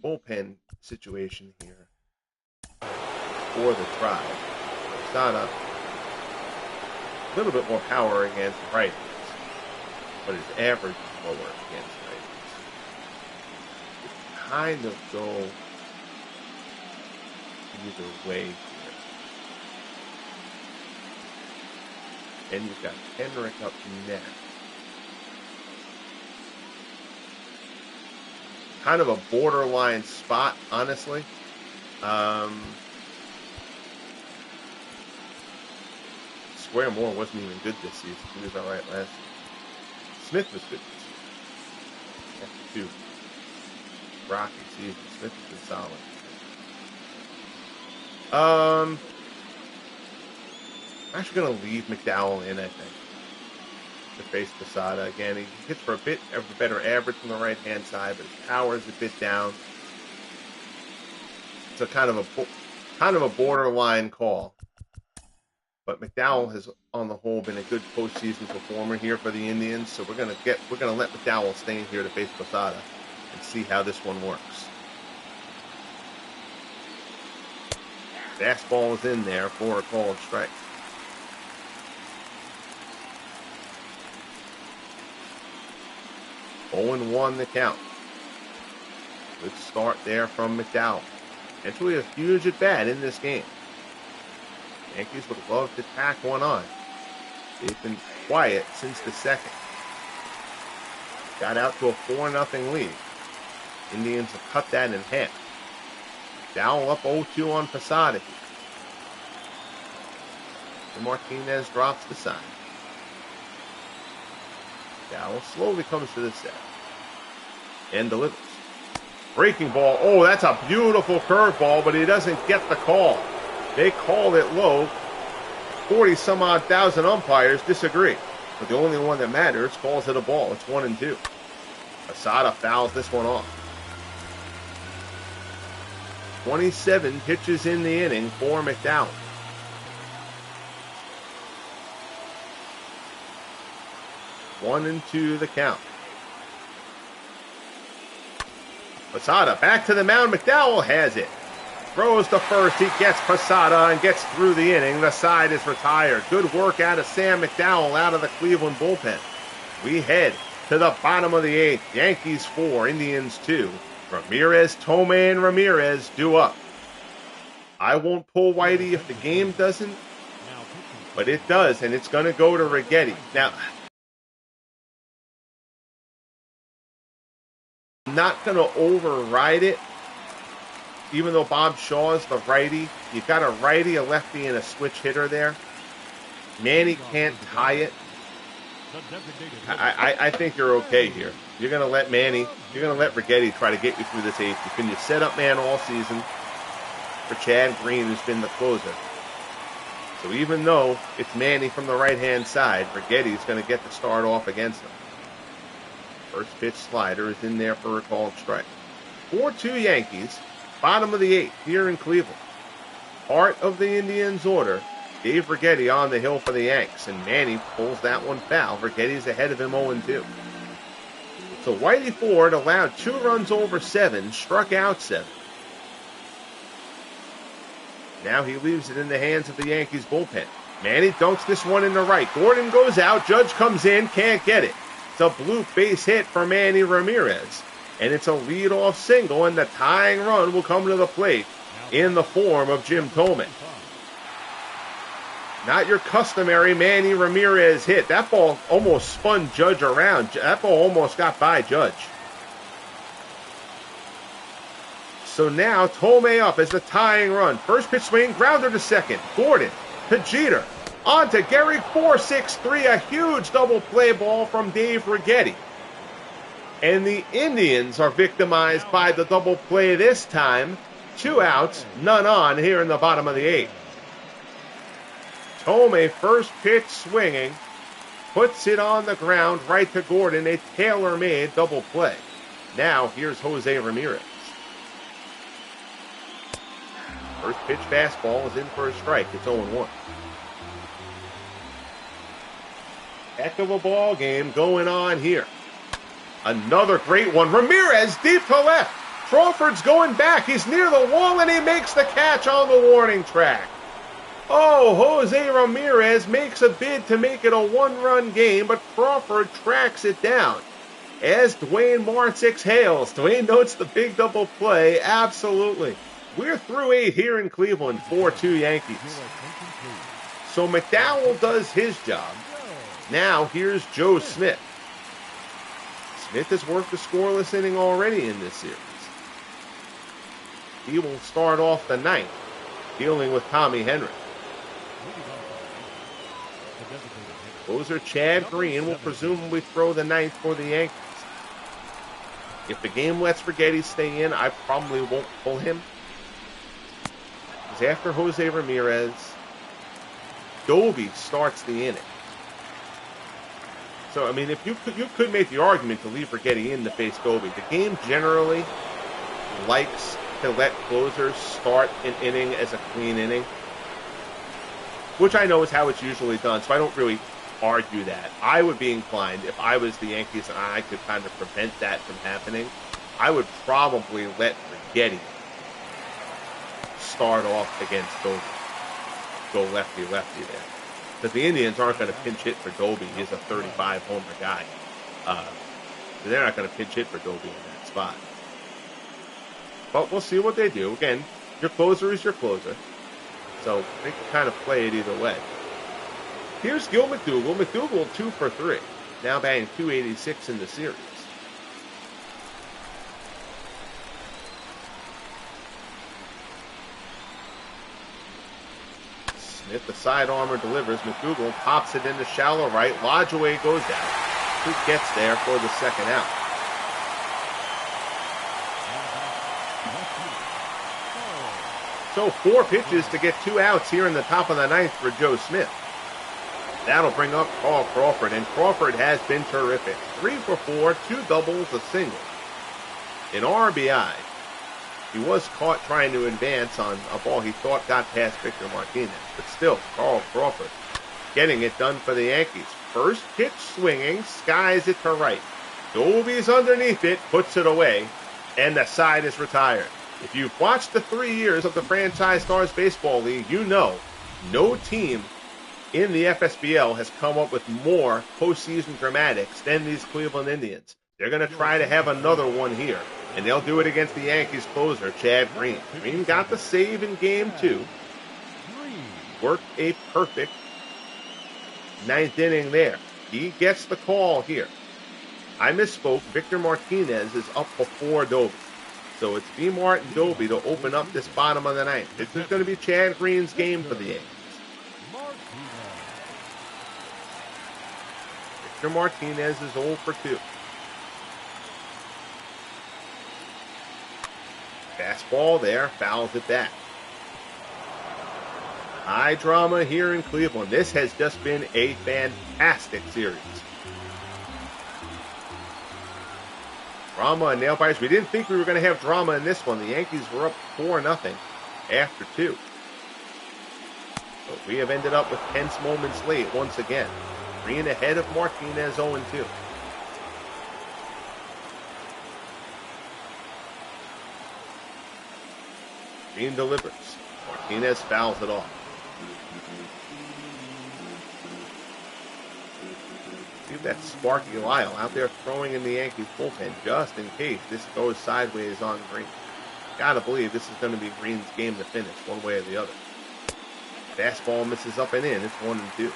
bullpen situation here for the Tribe. Posada, a little bit more power against righties, but his average is lower against righties. It kind of go either way here. And you've got Henrik up next. Kind of a borderline spot, honestly. Square Moore wasn't even good this season. He was all right last season. Smith was good this season. After 2 rocky seasons, Smith has been solid. I'm actually going to leave McDowell in, I think, to face Posada. Again, he hits for a bit of a better average from the right-hand side, but his power is a bit down. It's a kind of a borderline call. But McDowell has, on the whole, been a good postseason performer here for the Indians. So we're gonna let McDowell stay in here to face Posada and see how this one works. Fastball is in there for a called strike. Oh and 1 the count. Good start there from McDowell. Actually a huge at bat in this game. Yankees would love to tack one on. They've been quiet since the second. Got out to a 4-0 lead. Indians have cut that in half. McDowell up 0-2 on Posada here. And Martinez drops the sign. McDowell slowly comes to the set and delivers. Breaking ball. Oh, that's a beautiful curveball, but he doesn't get the call. They called it low. 40-some-odd thousand umpires disagree. But the only one that matters calls it a ball. It's 1-2. Posada fouls this one off. 27 pitches in the inning for McDowell. 1-2 the count. Posada back to the mound. McDowell has it. Throws to first. He gets Posada and gets through the inning. The side is retired. Good work out of Sam McDowell out of the Cleveland bullpen. We head to the bottom of the 8th. Yankees 4, Indians 2. Ramirez, Tomei, and Ramirez due up. I won't pull Whitey if the game doesn't, but it does, and it's going to go to Righetti. Now, I'm not going to override it. Even though Bob Shaw's the righty, you got a righty, a lefty, and a switch hitter there. Manny can't tie it. I think you're okay here. You're going to let Righetti try to get you through this 8th. You've been your setup man all season for Chad Green, who's been the closer. So even though it's Manny from the right-hand side, Righetti's going to get the start off against him. First pitch slider is in there for a called strike. 4-2 Yankees. Bottom of the 8th here in Cleveland. Part of the Indians' order. Dave Righetti on the hill for the Yanks, and Manny pulls that one foul. Righetti's ahead of him 0-2. So Whitey Ford allowed 2 runs over 7, struck out 7. Now he leaves it in the hands of the Yankees bullpen. Manny dunks this one in the right. Gordon goes out. Judge comes in, can't get it. It's a blue base hit for Manny Ramirez. And it's a leadoff single, and the tying run will come to the plate in the form of Jim Tomei. Not your customary Manny Ramirez hit. That ball almost spun Judge around. That ball almost got by Judge. So now Tomei up as the tying run. First pitch swing, grounder to second. Gordon to Jeter. On to Gehrig, 4-6-3. A huge double play ball from Dave Righetti. And the Indians are victimized by the double play this time. 2 outs, none on here in the bottom of the 8th. Tomei, first pitch swinging, puts it on the ground right to Gordon. A tailor-made double play. Now here's Jose Ramirez. First pitch fastball is in for a strike. It's 0-1. Heck of a ball game going on here. Another great one. Ramirez deep to left. Crawford's going back. He's near the wall, and he makes the catch on the warning track. Oh, Jose Ramirez makes a bid to make it a one-run game, but Crawford tracks it down. As Dwayne Martz exhales, Dwayne notes the big double play. Absolutely. We're through 8 here in Cleveland, 4-2 Yankees. So McDowell does his job. Now here's Joe Smith. Smith has worked a scoreless inning already in this series. He will start off the ninth, dealing with Tommy Henry. Closer Chad Green will presumably throw the ninth for the Yankees. If the game lets Righetti stay in, I probably won't pull him. Because after Jose Ramirez, Doby starts the inning. So, I mean, if you could make the argument to leave Righetti in to face Doby. The game generally likes to let closers start an inning as a clean inning, which I know is how it's usually done, so I don't really argue that. I would be inclined, if I was the Yankees and I could kind of prevent that from happening, I would probably let Righetti start off against Doby. Go lefty-lefty there. Because the Indians aren't going to pinch hit for Doby. He's a 35-homer guy. So they're not going to pinch hit for Doby in that spot. But we'll see what they do. Again, your closer is your closer. So they can kind of play it either way. Here's Gil McDougall. McDougall 2 for 3. Now batting .286 in the series. Smith, the side armor, delivers. McDougall pops it into shallow right. Lodgeway goes out. Who gets there for the second out? So 4 pitches to get 2 outs here in the top of the ninth for Joe Smith. That'll bring up Carl Crawford, and Crawford has been terrific. 3 for 4, 2 doubles, a single. An RBI. He was caught trying to advance on a ball he thought got past Victor Martinez. But still, Carl Crawford getting it done for the Yankees. First pitch swinging, skies it to right. Doby's underneath it, puts it away, and the side is retired. If you've watched the 3 years of the Franchise Stars Baseball League, you know no team in the FSBL has come up with more postseason dramatics than these Cleveland Indians. They're going to try to have another one here, and they'll do it against the Yankees closer, Chad Green. Green got the save in Game 2. Worked a perfect ninth inning there. He gets the call here. I misspoke. Victor Martinez is up before Doby. So it's V. Mart and Doby to open up this bottom of the ninth. This is going to be Chad Green's game for the Yankees. Victor Martinez is 0 for 2. Fastball there, fouls it back. High drama here in Cleveland. This has just been a fantastic series. Drama and nail biters. We didn't think we were going to have drama in this one. The Yankees were up 4-0 after 2. But we have ended up with tense moments late once again. Green ahead of Martinez 0-2. Green delivers. Martinez fouls it off. Leave that Sparky Lyle out there throwing in the Yankees bullpen just in case this goes sideways on Green. Gotta believe this is going to be Green's game to finish one way or the other. Fastball misses up and in. It's 1-2.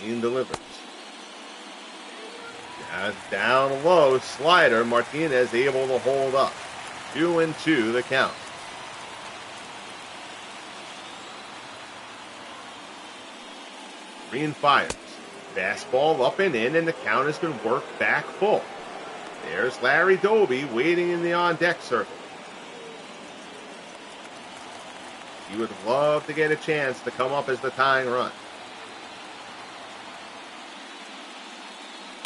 Green delivers. Down low, slider. Martinez able to hold up. 2-2 the count. Green fires. Fastball up and in, and the count has been worked back full. There's Larry Doby waiting in the on-deck circle. He would love to get a chance to come up as the tying run.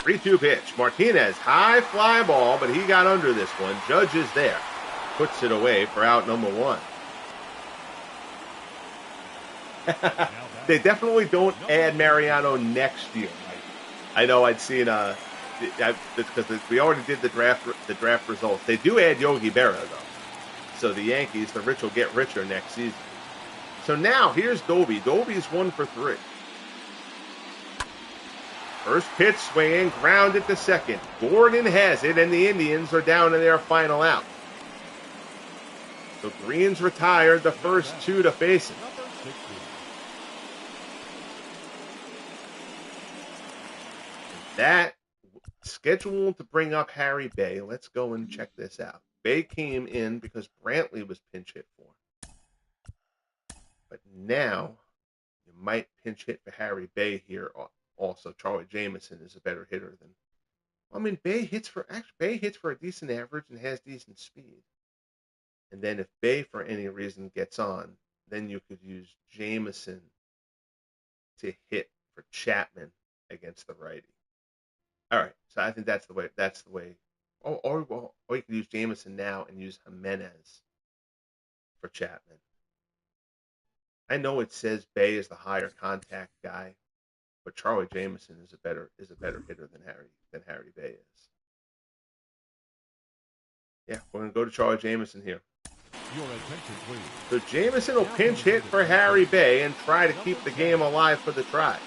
3-2 pitch. Martinez, high fly ball, but he got under this one. Judge is there. Puts it away for out number 1. They definitely don't add Mariano next year. I know I'd seen because we already did the draft results. They do add Yogi Berra though, so the Yankees, the rich will get richer next season. So now here's Doby. Doby's 1 for 3. First pitch swinging, grounded to second. Gordon has it, and the Indians are down to their final out. So Green's retired the first 2 to face him. That scheduled to bring up Harry Bay. Let's go and check this out. Bay came in because Brantley was pinch hit for. But now you might pinch hit for Harry Bay here also. Charlie Jameson is a better hitter than. I mean, Bay hits for a decent average and has decent speed. And then if Bay for any reason gets on, then you could use Jameson to hit for Chapman against the righty. All right, so I think that's the way. Or you could use Jameson now and use Jimenez for Chapman. I know it says Bay is the higher contact guy, but Charlie Jameson is a better hitter than Harry Bay is. Yeah, we're gonna go to Charlie Jameson here. Your attention, please. So Jameson will pinch hit for Harry Bay and try to keep the game alive for the Tribe.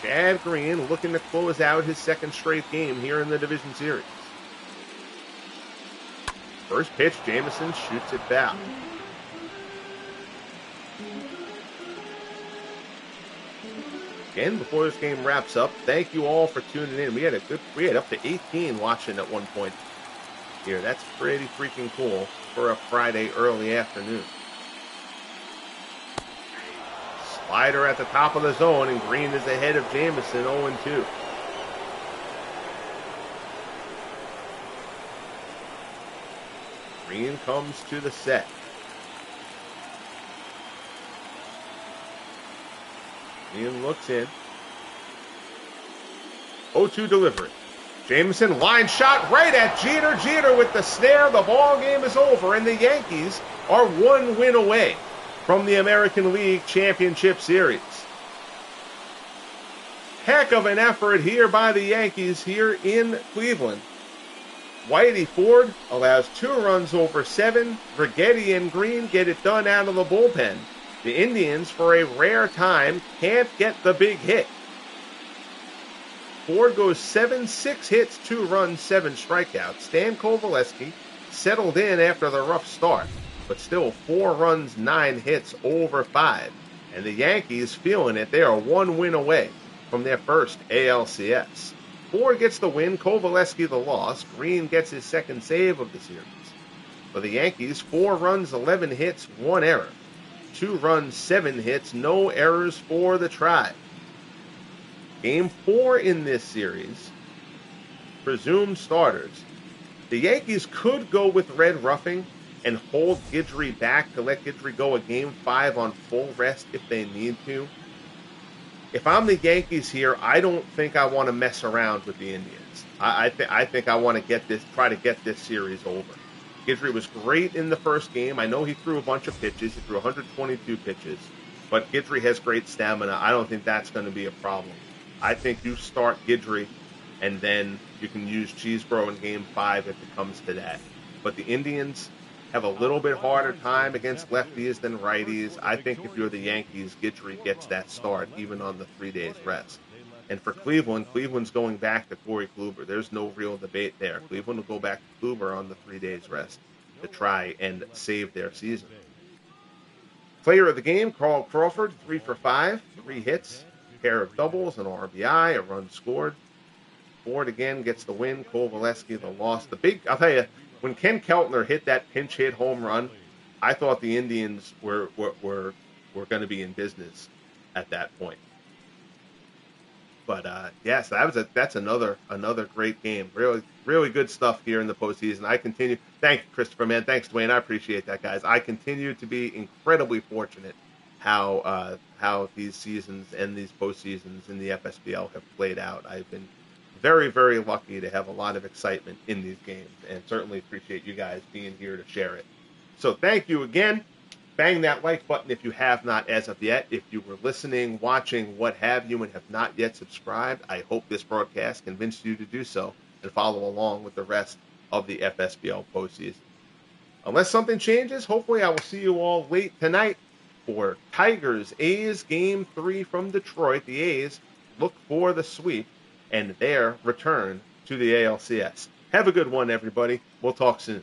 Chad Green looking to close out his second straight game here in the division series. First pitch, Jameson shoots it foul. Again, before this game wraps up, thank you all for tuning in. We had up to 18 watching at one point here. That's pretty freaking cool for a Friday early afternoon. Slider at the top of the zone, and Green is ahead of Jameson 0-2. Green comes to the set. Green looks in. 0-2 delivery. Jameson line shot right at Jeter. Jeter with the snare. The ball game is over, and the Yankees are 1 win away from the American League Championship Series. Heck of an effort here by the Yankees here in Cleveland. Whitey Ford allows 2 runs over 7. Righetti and Green get it done out of the bullpen. The Indians, for a rare time, can't get the big hit. Ford goes 7-6 hits, 2 runs, 7 strikeouts. Stan Coveleski settled in after the rough start, but still 4 runs, 9 hits over 5. And the Yankees feeling it. They are 1 win away from their first ALCS. Ford gets the win, Coveleski the loss. Green gets his second save of the series. For the Yankees, 4 runs, 11 hits, 1 error. 2 runs, 7 hits, no errors for the Tribe. Game 4 in this series, presumed starters. The Yankees could go with red roughing and hold Guidry back to let Guidry go a Game 5 on full rest if they need to. If I'm the Yankees here, I don't think I want to mess around with the Indians. I think I want to try to get this series over. Guidry was great in the first game. I know he threw a bunch of pitches. He threw 122 pitches. But Guidry has great stamina. I don't think that's going to be a problem. I think you start Guidry, and then you can use Cheesebro in Game 5 if it comes to that. But the Indians have a little bit harder time against lefties than righties. I think if you're the Yankees, Guidry gets that start, even on the 3 days rest. And for Cleveland, Cleveland's going back to Corey Kluber. There's no real debate there. Cleveland will go back to Kluber on the 3 days rest to try and save their season. Player of the game, Carl Crawford, 3 for 5, 3 hits, a pair of doubles, an RBI, a run scored. Ford again gets the win. Coveleski the loss. I'll tell you, when Ken Keltner hit that pinch hit home run, I thought the Indians were going to be in business at that point. But yes, that's another great game. Really, really good stuff here in the postseason. I continue. Thank you, Christopher, man. Thanks, Dwayne. I appreciate that, guys. I continue to be incredibly fortunate how these seasons and these postseasons in the FSBL have played out. I've been very, very lucky to have a lot of excitement in these games, and certainly appreciate you guys being here to share it. So thank you again. Bang that like button if you have not as of yet. If you were listening, watching, what have you, and have not yet subscribed, I hope this broadcast convinced you to do so and follow along with the rest of the FSBL postseason. Unless something changes, hopefully I will see you all late tonight for Tigers A's Game 3 from Detroit. The A's look for the sweep and their return to the ALCS. Have a good one, everybody. We'll talk soon.